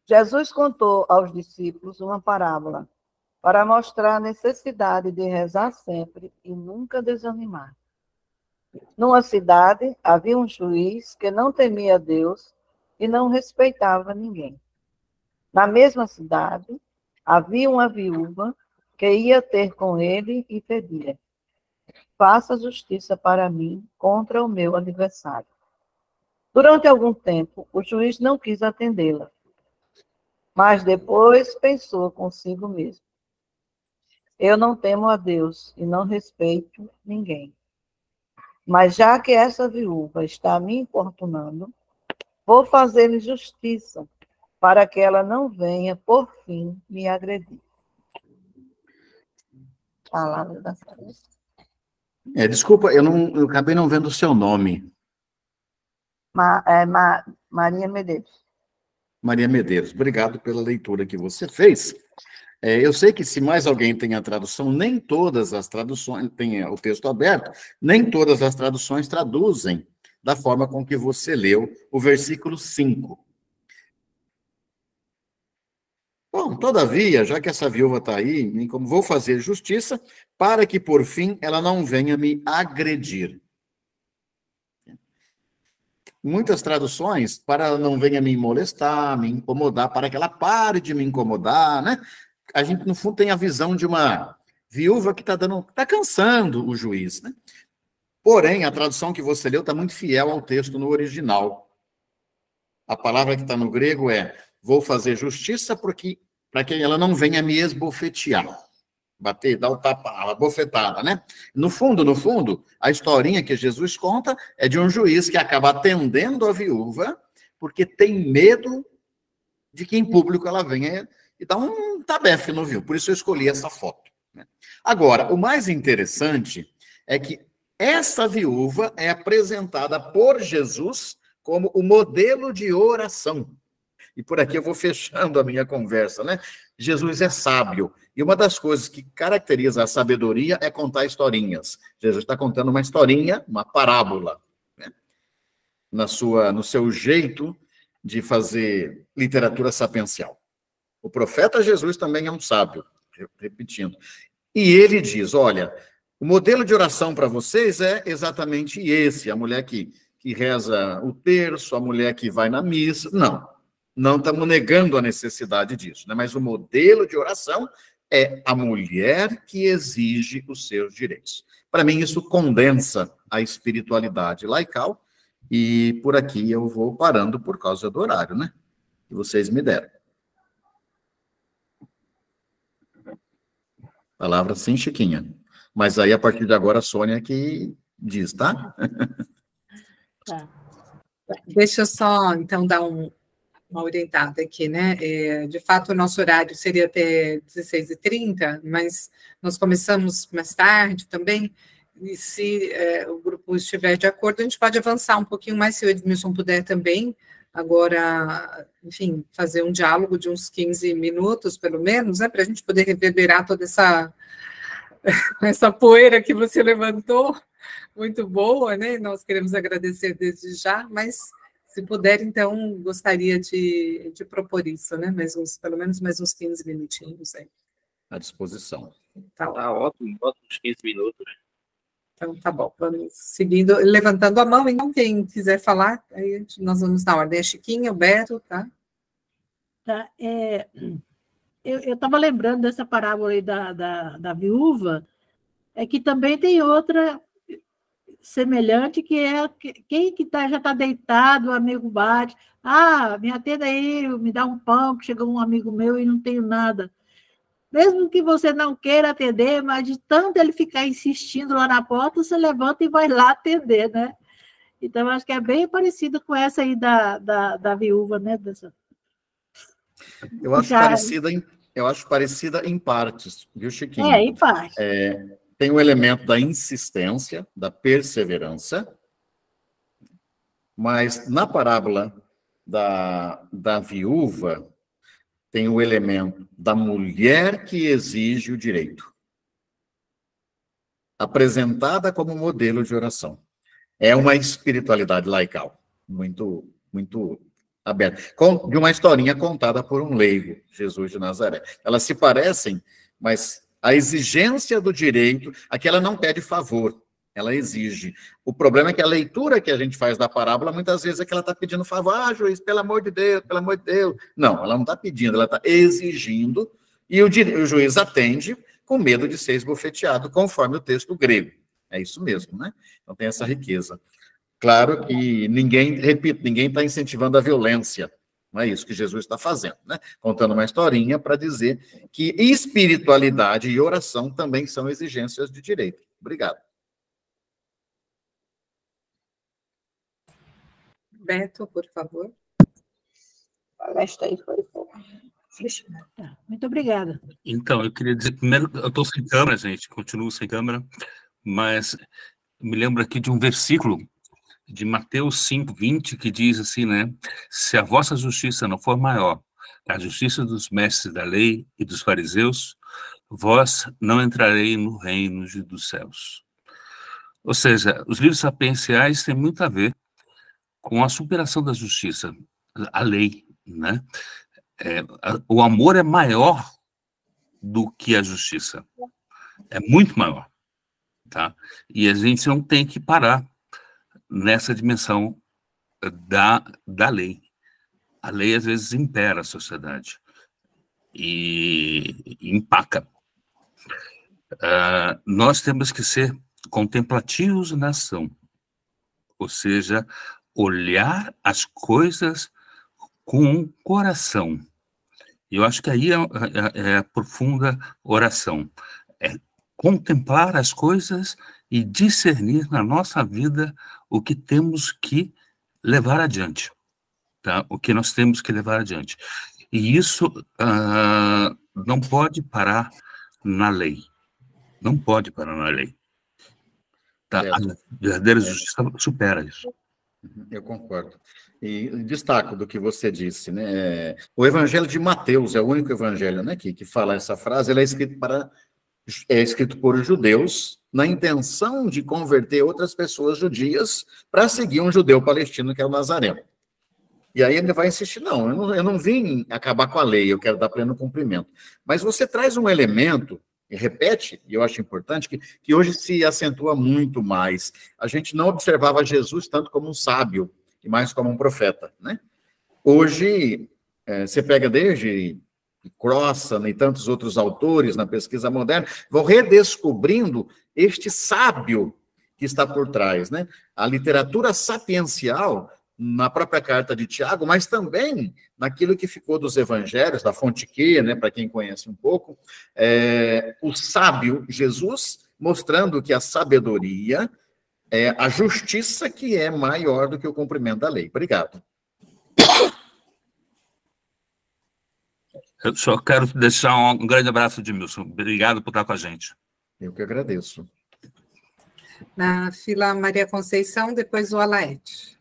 Jesus contou aos discípulos uma parábola para mostrar a necessidade de rezar sempre e nunca desanimar. Numa cidade, havia um juiz que não temia Deus e não respeitava ninguém. Na mesma cidade, havia uma viúva que ia ter com ele e pedia: faça justiça para mim contra o meu adversário. Durante algum tempo, o juiz não quis atendê-la, mas depois pensou consigo mesmo: eu não temo a Deus e não respeito ninguém. Mas já que essa viúva está me importunando, vou fazer-lhe justiça, para que ela não venha, por fim, me agredir. Palavra da salvação. Desculpa, eu acabei não vendo o seu nome. Maria Medeiros. Maria Medeiros, obrigado pela leitura que você fez. Eu sei que se mais alguém tem a tradução, nem todas as traduções, tem o texto aberto, nem todas as traduções traduzem da forma com que você leu o versículo 5. Bom, todavia, já que essa viúva está aí, como vou fazer justiça, para que, por fim, ela não venha me agredir. Muitas traduções, para ela não venha me molestar, me incomodar, para que ela pare de me incomodar, né? A gente, no fundo, tem a visão de uma viúva que está cansando o juiz, né? Porém, a tradução que você leu está muito fiel ao texto no original. A palavra que está no grego é: vou fazer justiça para que ela não venha me esbofetear. Bater, dar o tapa, a bofetada, né? No fundo, a historinha que Jesus conta é de um juiz que acaba atendendo a viúva porque tem medo de que em público ela venha e dar um tabefe no viúva. Por isso eu escolhi essa foto, né? Agora, o mais interessante é que essa viúva é apresentada por Jesus como o modelo de oração. E por aqui eu vou fechando a minha conversa, né? Jesus é sábio. E uma das coisas que caracteriza a sabedoria é contar historinhas. Jesus está contando uma historinha, uma parábola, né? No seu jeito de fazer literatura sapiencial. O profeta Jesus também é um sábio, repetindo. E ele diz, olha, o modelo de oração para vocês é exatamente esse, a mulher que reza o terço, a mulher que vai na missa. Não estamos negando a necessidade disso, né? Mas o modelo de oração é a mulher que exige os seus direitos. Para mim, isso condensa a espiritualidade laical, e por aqui eu vou parando por causa do horário, né? Que vocês me deram. Palavra sim, Chiquinha. Mas aí, a partir de agora, a Sônia que diz, tá? Tá. Deixa eu só, então, dar uma orientada aqui, né? De fato, o nosso horário seria até 16h30, mas nós começamos mais tarde também, e se o grupo estiver de acordo, a gente pode avançar um pouquinho mais, se o Edmilson puder também, agora, enfim, fazer um diálogo de uns 15 minutos, pelo menos, né? Para a gente poder reverberar toda essa poeira que você levantou, muito boa, né? Nós queremos agradecer desde já, mas se puder, então, gostaria de propor isso, né? Pelo menos mais uns 15 minutinhos aí. À disposição. Tá ótimo, uns 15 minutos. Então, tá bom, vamos seguindo, levantando a mão, então, quem quiser falar, aí nós vamos na ordem. A Chiquinha, o Beto, tá? Tá, eu estava lembrando dessa parábola aí da viúva, é que também tem outra semelhante, que é quem que já está deitado, o amigo bate, me atenda aí, me dá um pão, que chegou um amigo meu e não tenho nada. Mesmo que você não queira atender, mas de tanto ele ficar insistindo lá na porta, você levanta e vai lá atender, né? Então, acho que é bem parecido com essa aí da viúva, né? Eu acho parecida em partes, viu, Chiquinho? Em partes. Tem o elemento da insistência, da perseverança, mas na parábola da viúva, tem o elemento da mulher que exige o direito, apresentada como modelo de oração. É uma espiritualidade laical, muito, muito aberta, de uma historinha contada por um leigo, Jesus de Nazaré. Elas se parecem, mas a exigência do direito, aqui ela não pede favor, ela exige. O problema é que a leitura que a gente faz da parábola, muitas vezes é que ela está pedindo favor, juiz, pelo amor de Deus, pelo amor de Deus. Não, ela não está pedindo, ela está exigindo, e o juiz atende com medo de ser esbofeteado, conforme o texto grego. É isso mesmo, né? Então tem essa riqueza. Claro que ninguém está incentivando a violência. Não é isso que Jesus está fazendo, né? Contando uma historinha para dizer que espiritualidade e oração também são exigências de direito. Obrigado. Beto, por favor. Palestra aí foi. Muito obrigada. Então, eu queria dizer, primeiro, eu estou sem câmera, gente, continuo sem câmera, mas me lembro aqui de um versículo de Mateus 5:20, que diz assim, né? Se a vossa justiça não for maior que a justiça dos mestres da lei e dos fariseus, vós não entrareis no reino dos céus. Ou seja, os livros sapienciais têm muito a ver com a superação da justiça, a lei, né? O amor é maior do que a justiça. É muito maior, tá? E a gente não tem que parar nessa dimensão da lei. A lei, às vezes, impera a sociedade e empaca. Nós temos que ser contemplativos na ação, ou seja, olhar as coisas com o coração. Eu acho que aí é a profunda oração. É contemplar as coisas e discernir na nossa vida o que temos que levar adiante, tá? O que nós temos que levar adiante. E isso não pode parar na lei. Não pode parar na lei. verdadeira justiça supera isso. Eu concordo. E destaco do que você disse, né? O Evangelho de Mateus é o único evangelho, né, que fala essa frase. Ele é escrito por judeus na intenção de converter outras pessoas judias para seguir um judeu palestino que é o Nazareno. E aí ele vai insistir, não, eu não vim acabar com a lei, eu quero dar pleno cumprimento. Mas você traz um elemento, e repete, e eu acho importante, que hoje se acentua muito mais. A gente não observava Jesus tanto como um sábio, e mais como um profeta, né? Hoje, você pega desde Crossan e tantos outros autores na pesquisa moderna, vão redescobrindo este sábio que está por trás, né? A literatura sapiencial, na própria carta de Tiago, mas também naquilo que ficou dos evangelhos, da fonte Q, né, para quem conhece um pouco, o sábio Jesus, mostrando que a sabedoria é a justiça que é maior do que o cumprimento da lei. Obrigado. Eu só quero deixar um grande abraço, Edmilson. Obrigado por estar com a gente. Eu que agradeço. Na fila Maria Conceição, depois o Alaete.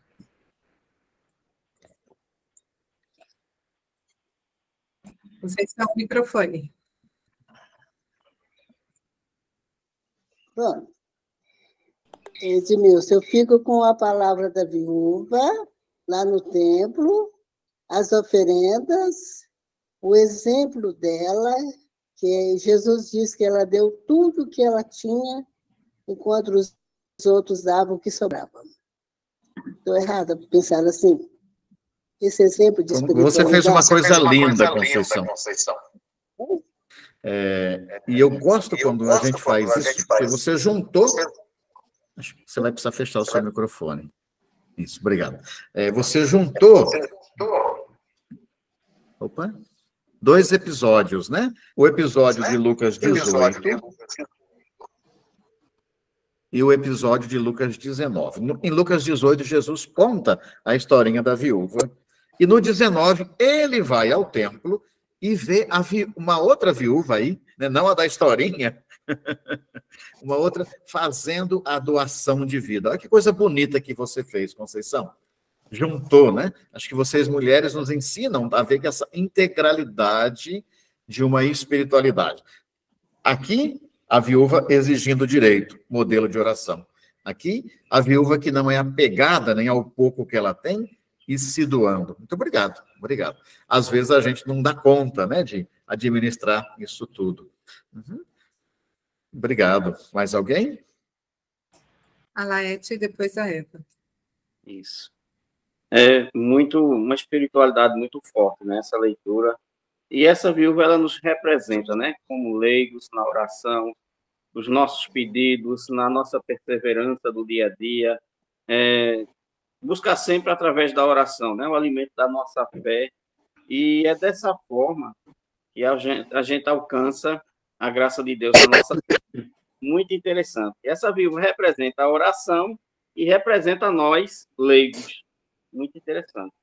Conceição, microfone. Bom, Edmilson, eu fico com a palavra da viúva, lá no templo, as oferendas, o exemplo dela, que Jesus diz que ela deu tudo o que ela tinha, enquanto os outros davam o que sobrava. Estou errada por pensar assim? Esse exemplo de espiritualidade... Você fez uma coisa linda, Conceição. E eu gosto quando a gente faz isso, porque você juntou... Acho que você vai precisar fechar o seu microfone. Isso, obrigado. Você juntou... Opa! 2 episódios, né? O episódio de Lucas 18 e o episódio de Lucas 19. Em Lucas 18, Jesus conta a historinha da viúva. E no 19, ele vai ao templo e vê uma outra viúva aí, né? Não a da historinha, uma outra fazendo a doação de vida. Olha que coisa bonita que você fez, Conceição. Juntou, né? Acho que vocês, mulheres, nos ensinam a ver que essa integralidade de uma espiritualidade. Aqui, a viúva exigindo direito, modelo de oração. Aqui, a viúva que não é apegada nem ao pouco que ela tem e se doando. Muito obrigado, obrigado. Às vezes a gente não dá conta, né, de administrar isso tudo. Obrigado. Mais alguém? A Laete e depois a Eva. Isso. Uma espiritualidade muito forte, né, essa leitura. E essa viúva, ela nos representa, né, como leigos na oração, os nossos pedidos, na nossa perseverança do dia a dia, buscar sempre através da oração, né, o alimento da nossa fé, e é dessa forma que a gente alcança a graça de Deus na nossa vida. Muito interessante. Essa viúva representa a oração e representa nós, leigos. Muito interessante.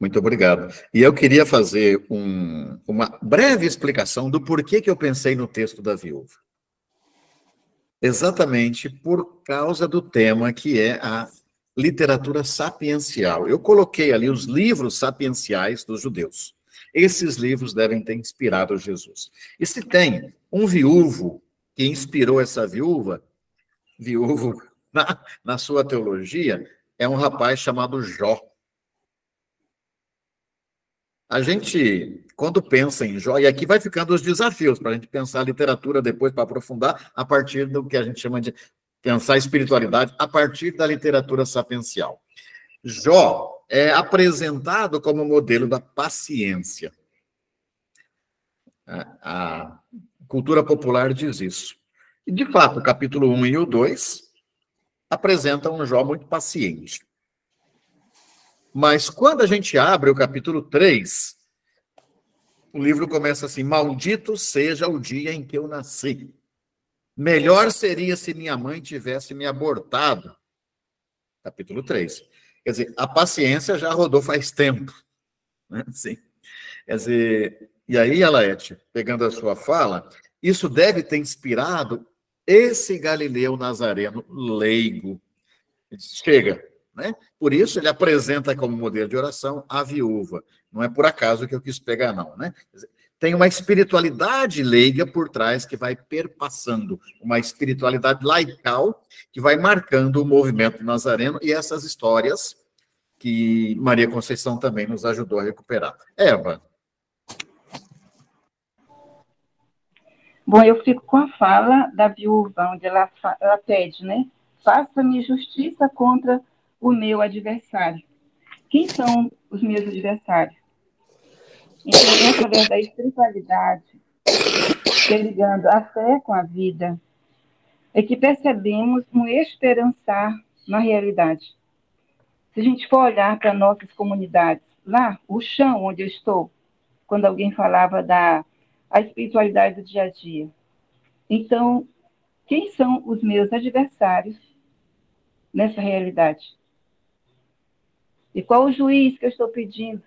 Muito obrigado. E eu queria fazer uma breve explicação do porquê que eu pensei no texto da viúva. Exatamente por causa do tema que é a literatura sapiencial. Eu coloquei ali os livros sapienciais dos judeus. Esses livros devem ter inspirado Jesus. E se tem um viúvo que inspirou essa viúvo na sua teologia, é um rapaz chamado Jó. A gente, quando pensa em Jó, e aqui vai ficando os desafios para a gente pensar a literatura depois para aprofundar, a partir do que a gente chama de pensar a espiritualidade, a partir da literatura sapiencial. Jó é apresentado como modelo da paciência. A cultura popular diz isso. E, de fato, o capítulo 1 e o 2 apresentam um Jó muito paciente. Mas quando a gente abre o capítulo 3, o livro começa assim: maldito seja o dia em que eu nasci. Melhor seria se minha mãe tivesse me abortado. Capítulo 3. Quer dizer, a paciência já rodou faz tempo. Né? Sim. Quer dizer, e aí, Alaete, pegando a sua fala, isso deve ter inspirado esse Galileu Nazareno leigo. Chega, né? Por isso ele apresenta como modelo de oração a viúva. Não é por acaso que eu quis pegar, não, né? Tem uma espiritualidade leiga por trás que vai perpassando, uma espiritualidade laical que vai marcando o movimento nazareno e essas histórias que Maria Conceição também nos ajudou a recuperar. Eva. Bom, eu fico com a fala da viúva, onde ela pede, né? Faça-me justiça contra o meu adversário. Quem são os meus adversários? Então, através da espiritualidade, ligando a fé com a vida, é que percebemos um esperançar na realidade. Se a gente for olhar para nossas comunidades, lá, o chão onde eu estou, quando alguém falava a espiritualidade do dia a dia. Então, quem são os meus adversários nessa realidade? E qual o juiz que eu estou pedindo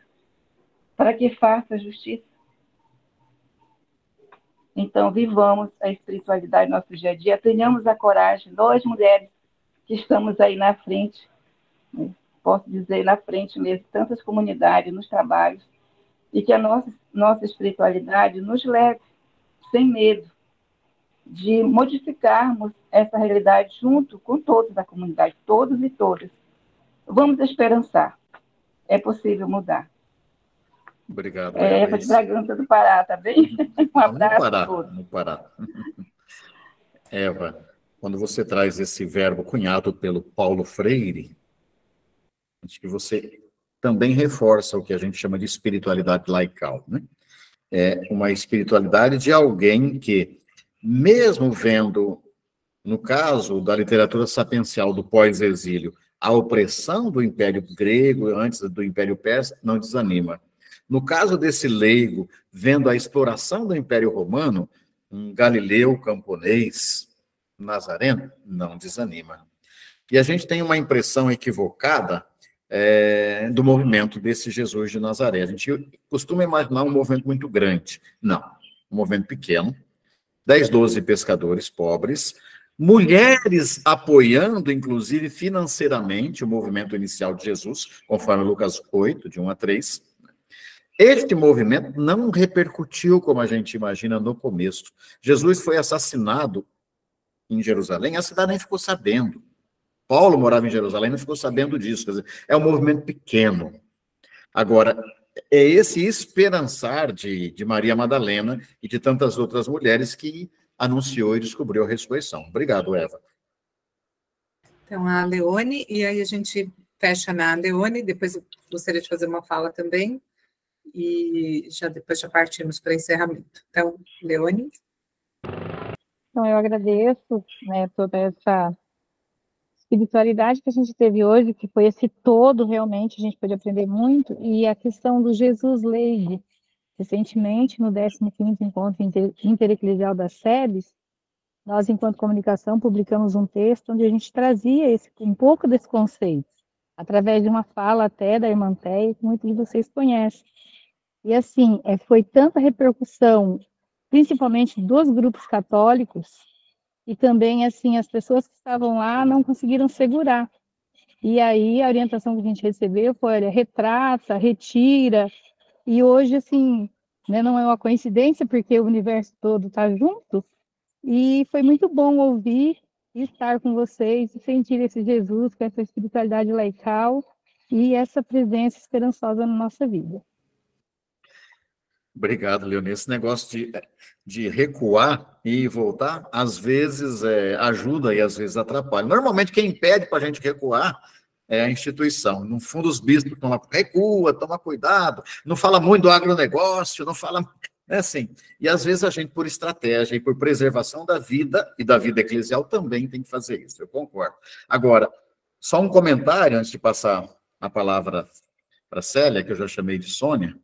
para que faça justiça? Então, vivamos a espiritualidade no nosso dia a dia, tenhamos a coragem, nós mulheres que estamos aí na frente, né? Posso dizer na frente mesmo, tantas comunidades, nos trabalhos, e que a nossa espiritualidade nos leve, sem medo, de modificarmos essa realidade junto com todos da comunidade, todos e todas. Vamos esperançar. É possível mudar. Obrigado. Eva de Bragança do Pará, tá bem? Um abraço a todos. No Pará. Eva, quando você traz esse verbo cunhado pelo Paulo Freire, acho que você também reforça o que a gente chama de espiritualidade laical, né? É uma espiritualidade de alguém que, mesmo vendo, no caso da literatura sapiencial do pós-exílio, a opressão do Império Grego antes do Império Persa, não desanima. No caso desse leigo, vendo a exploração do Império Romano, um Galileu camponês, nazareno, não desanima. E a gente tem uma impressão equivocada do movimento desse Jesus de Nazaré. A gente costuma imaginar um movimento muito grande. Não, um movimento pequeno, 10, 12 pescadores pobres, mulheres apoiando, inclusive financeiramente, o movimento inicial de Jesus, conforme Lucas 8, de 1 a 3. Este movimento não repercutiu como a gente imagina no começo. Jesus foi assassinado em Jerusalém, a cidade nem ficou sabendo. Paulo morava em Jerusalém, não ficou sabendo disso. Quer dizer, é um movimento pequeno. Agora, é esse esperançar de Maria Madalena e de tantas outras mulheres que anunciou e descobriu a ressurreição. Obrigado, Eva. Então, a Leone, e aí a gente fecha na Leone, depois eu gostaria de fazer uma fala também, e depois já partimos para encerramento. Então, Leone. Então, eu agradeço, né, toda essa espiritualidade que a gente teve hoje, que foi esse todo, realmente, a gente pôde aprender muito, e a questão do Jesus leigo. Recentemente, no 15º Encontro Intereclesial das SEBs, nós, enquanto comunicação, publicamos um texto onde a gente trazia um pouco desse conceito, através de uma fala até da irmã Teia, que muitos de vocês conhecem. E, assim, foi tanta repercussão, principalmente dos grupos católicos, e também, assim, as pessoas que estavam lá não conseguiram segurar. E aí, a orientação que a gente recebeu foi, olha, retrata, retira. E hoje, assim, né, não é uma coincidência, porque o universo todo está junto. E foi muito bom ouvir e estar com vocês, e sentir esse Jesus, com essa espiritualidade laical e essa presença esperançosa na nossa vida. Obrigado, Leonê. Esse negócio de recuar e voltar, às vezes ajuda e às vezes atrapalha. Normalmente, quem pede para a gente recuar é a instituição. No fundo, os bispos estão lá, recua, toma cuidado, não fala muito do agronegócio, não fala... É assim. E às vezes a gente, por estratégia e por preservação da vida e da vida eclesial, também tem que fazer isso, eu concordo. Agora, só um comentário antes de passar a palavra para a Célia, que eu já chamei de Sônia.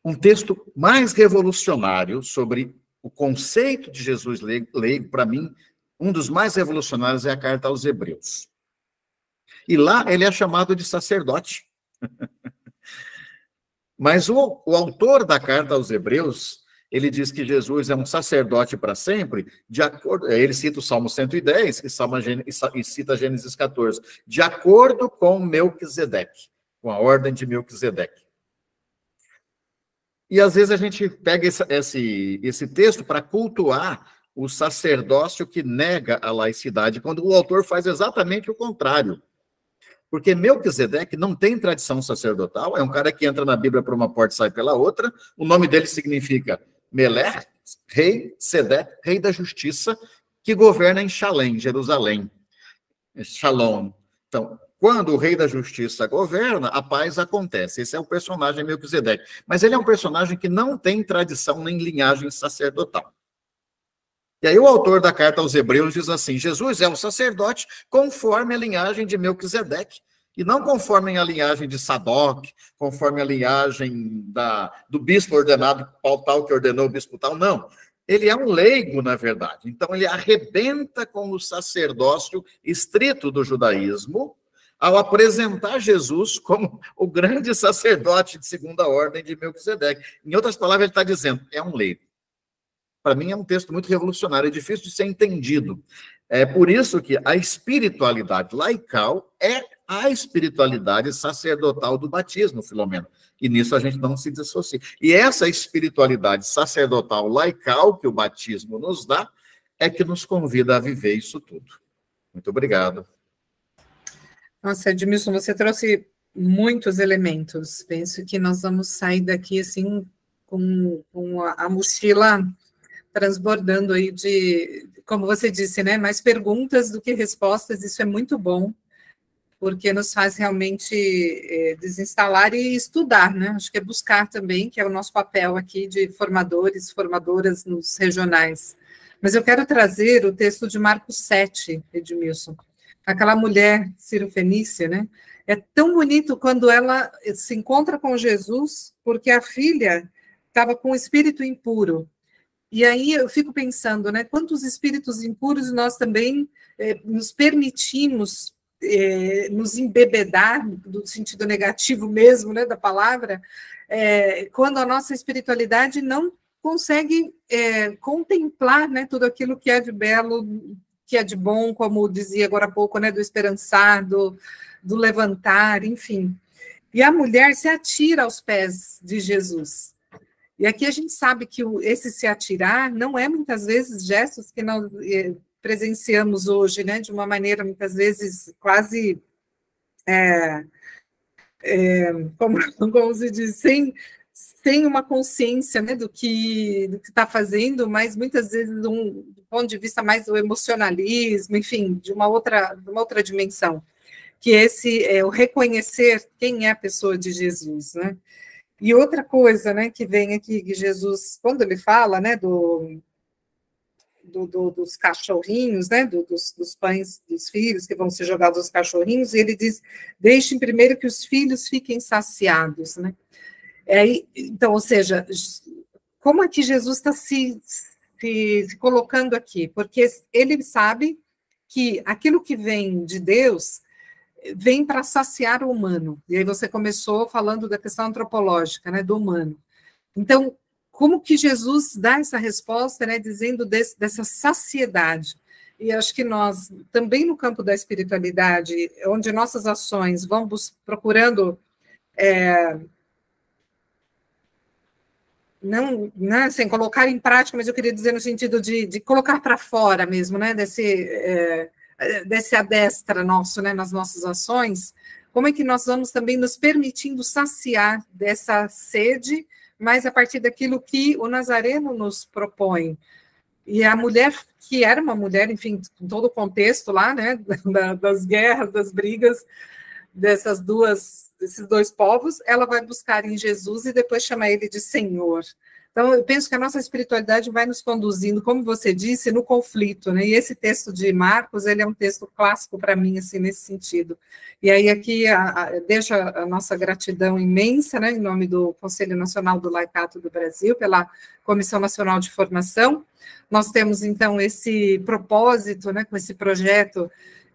Um texto mais revolucionário sobre o conceito de Jesus leigo, para mim, um dos mais revolucionários é a Carta aos Hebreus. E lá ele é chamado de sacerdote. Mas o autor da Carta aos Hebreus, ele diz que Jesus é um sacerdote para sempre, de acordo, ele cita o Salmo 110 e cita Gênesis 14, de acordo com Melquisedeque, com a ordem de Melquisedeque. E às vezes a gente pega esse texto para cultuar o sacerdócio que nega a laicidade, quando o autor faz exatamente o contrário. Porque Melquisedeque não tem tradição sacerdotal, é um cara que entra na Bíblia por uma porta e sai pela outra, o nome dele significa Melech, rei, Sedeque, rei da justiça, que governa em Shalem, Jerusalém. Shalom. Então, quando o rei da justiça governa, a paz acontece. Esse é o personagem Melquisedeque. Mas ele é um personagem que não tem tradição nem linhagem sacerdotal. E aí o autor da carta aos Hebreus diz assim, Jesus é um sacerdote conforme a linhagem de Melquisedeque, e não conforme a linhagem de Sadoc, conforme a linhagem do bispo ordenado, tal que ordenou o bispo tal, não. Ele é um leigo, na verdade. Então ele arrebenta com o sacerdócio estrito do judaísmo, ao apresentar Jesus como o grande sacerdote de segunda ordem de Melquisedeque. Em outras palavras, ele está dizendo, é um leigo. Para mim é um texto muito revolucionário, é difícil de ser entendido. É por isso que a espiritualidade laical é a espiritualidade sacerdotal do batismo, Filomena. E nisso a gente não se dissocia. E essa espiritualidade sacerdotal laical que o batismo nos dá é que nos convida a viver isso tudo. Muito obrigado. Nossa, Edmilson, você trouxe muitos elementos. Penso que nós vamos sair daqui assim com a mochila transbordando aí de, como você disse, né, mais perguntas do que respostas. Isso é muito bom, porque nos faz realmente desinstalar e estudar, né? Acho que é buscar também, que é o nosso papel aqui de formadores, formadoras nos regionais. Mas eu quero trazer o texto de Marcos 7, Edmilson. Aquela mulher cirofenícia, né? É tão bonito quando ela se encontra com Jesus, porque a filha estava com um espírito impuro. E aí eu fico pensando, né? Quantos espíritos impuros nós também nos permitimos nos embebedar, no sentido negativo mesmo, né, da palavra, quando a nossa espiritualidade não consegue contemplar, né, tudo aquilo que é de belo, que é de bom, como dizia agora há pouco, né, do esperançar, do levantar, enfim. E a mulher se atira aos pés de Jesus. E aqui a gente sabe que esse se atirar não é, muitas vezes, gestos que nós presenciamos hoje, né, de uma maneira, muitas vezes, quase, como se diz, sem uma consciência, né, do que está fazendo, mas muitas vezes do ponto de vista mais do emocionalismo, enfim, de uma outra dimensão, que esse é o reconhecer quem é a pessoa de Jesus, né? E outra coisa, né, que vem aqui, que Jesus, quando ele fala, né, dos cachorrinhos, né, dos pães dos filhos que vão ser jogados aos cachorrinhos, e ele diz, deixem primeiro que os filhos fiquem saciados, né? Então, ou seja, como é que Jesus está se colocando aqui? Porque ele sabe que aquilo que vem de Deus vem para saciar o humano. E aí você começou falando da questão antropológica, né, do humano. Então, como que Jesus dá essa resposta, né, dizendo dessa saciedade? E acho que nós, também no campo da espiritualidade, onde nossas ações vão procurando não, né, sem colocar em prática, mas eu queria dizer no sentido de colocar para fora mesmo, né, desse adestra nosso, né, nas nossas ações, como é que nós vamos também nos permitindo saciar dessa sede, mas a partir daquilo que o Nazareno nos propõe. E a mulher, que era uma mulher, enfim, em todo o contexto lá, né, das guerras, das brigas, desses dois povos, ela vai buscar em Jesus e depois chama ele de Senhor. Então, eu penso que a nossa espiritualidade vai nos conduzindo, como você disse, no conflito, né? E esse texto de Marcos, ele é um texto clássico para mim, assim, nesse sentido. E aí aqui deixo a nossa gratidão imensa, né, em nome do Conselho Nacional do Laicato do Brasil, pela Comissão Nacional de Formação. Nós temos, então, esse propósito, né, com esse projeto,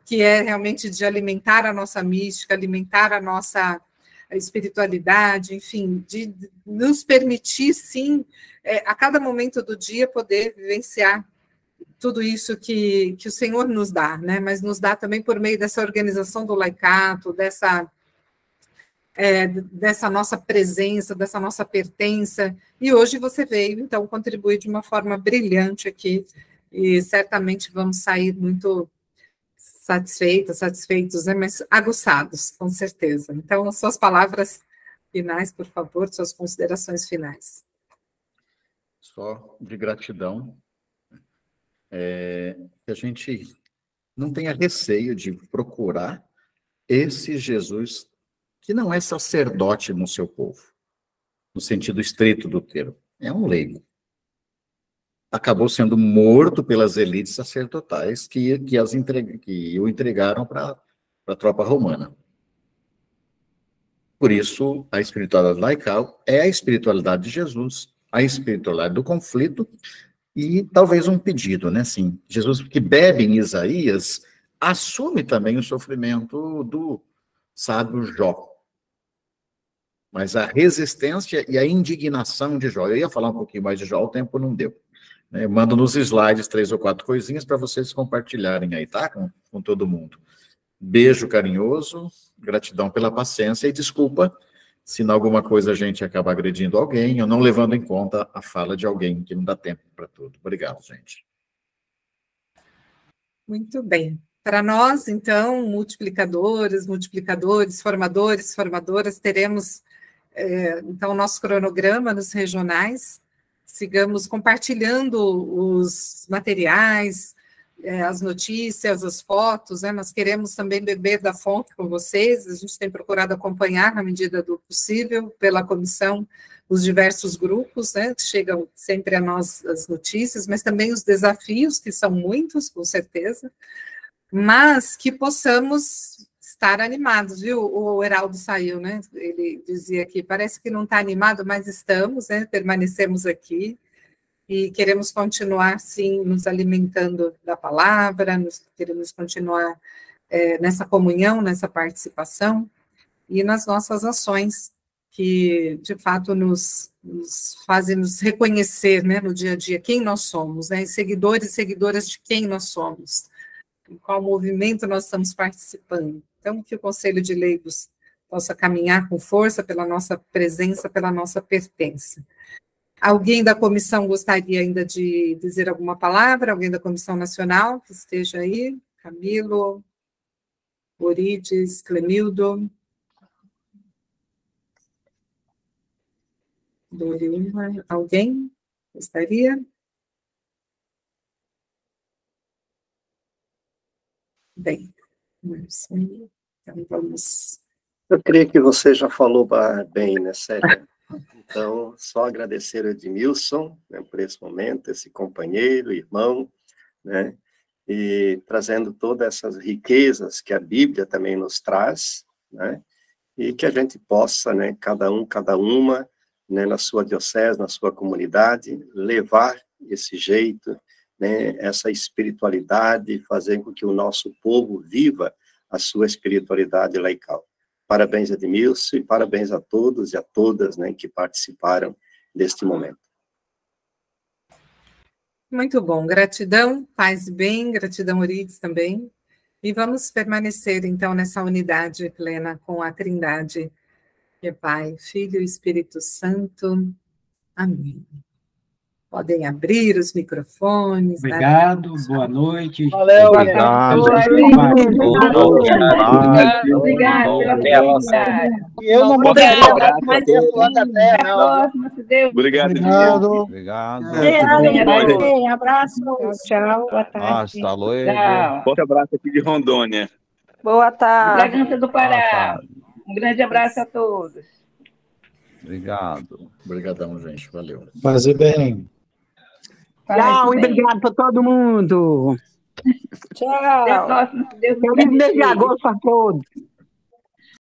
que é realmente de alimentar a nossa mística, alimentar a nossa espiritualidade, enfim, de nos permitir, sim, a cada momento do dia poder vivenciar tudo isso que o Senhor nos dá, né? Mas nos dá também por meio dessa organização do laicato, dessa nossa presença, dessa nossa pertença, e hoje você veio, então, contribuir de uma forma brilhante aqui, e certamente vamos sair muito satisfeitos, né? Mas aguçados, com certeza. Então, suas palavras finais, por favor, suas considerações finais. Só de gratidão, que a gente não tenha receio de procurar esse Jesus que não é sacerdote no seu povo, no sentido estrito do termo, é um leigo. Acabou sendo morto pelas elites sacerdotais que o entregaram para a tropa romana. Por isso, a espiritualidade laical é a espiritualidade de Jesus, a espiritualidade do conflito e talvez um pedido, né? Sim, Jesus que bebe em Isaías assume também o sofrimento do sábio Jó. Mas a resistência e a indignação de Jó. Eu ia falar um pouquinho mais de Jó, o tempo não deu. Eu mando nos slides 3 ou 4 coisinhas para vocês compartilharem aí, tá? Com todo mundo. Beijo carinhoso, gratidão pela paciência e desculpa se em alguma coisa a gente acaba agredindo alguém ou não levando em conta a fala de alguém, que não dá tempo para tudo. Obrigado, gente. Muito bem. Para nós, então, multiplicadores, formadoras, teremos, então, o nosso cronograma nos regionais. Sigamos compartilhando os materiais, as notícias, as fotos, né? Nós queremos também beber da fonte com vocês, a gente tem procurado acompanhar, na medida do possível, pela comissão, os diversos grupos, né? Que chegam sempre a nós as notícias, mas também os desafios, que são muitos, com certeza, mas que possamos estar animados, viu? O Heraldo saiu, né? Ele dizia aqui, parece que não está animado, mas estamos, né? Permanecemos aqui e queremos continuar, sim, nos alimentando da palavra, queremos continuar nessa comunhão, nessa participação e nas nossas ações, que, de fato, nos fazem nos reconhecer, né, no dia a dia, quem nós somos, né? Seguidores e seguidoras de quem nós somos, em qual movimento nós estamos participando. Então, que o Conselho de Leigos possa caminhar com força pela nossa presença, pela nossa pertença. Alguém da comissão gostaria ainda de dizer alguma palavra? Alguém da Comissão Nacional que esteja aí? Camilo, Orides, Clemildo. Doriuma, alguém gostaria? Bem, então vamos. Eu creio que você já falou bem, né, Célia? Então, só agradecer ao Edmilson, né, por esse momento, esse companheiro, irmão, né, e trazendo todas essas riquezas que a Bíblia também nos traz, né, e que a gente possa, né, cada uma, né, na sua diocese, na sua comunidade, levar esse jeito, né, essa espiritualidade, fazer com que o nosso povo viva a sua espiritualidade laical. Parabéns, Edmilson, e parabéns a todos e a todas, né, que participaram deste momento. Muito bom, gratidão, paz e bem, gratidão, Orides, também. E vamos permanecer, então, nessa unidade plena com a Trindade, que é Pai, Filho e Espírito Santo. Amém. Podem abrir os microfones. Obrigado, boa noite. Valeu, obrigado. Obrigado. Eu não vou dar mais tempo lá da terra, não. Obrigado. Obrigado. Abraço. Tchau, boa tarde. Hasta luego. Forte abraço aqui de Rondônia. Boa tarde. Bragança do Pará. Um grande abraço a todos. Obrigado. Obrigadão, gente. Valeu. Fazer bem. Tchau, e obrigado para todo mundo. Tchau. Até a próxima, se Deus quiser. Feliz mês de agosto a todos.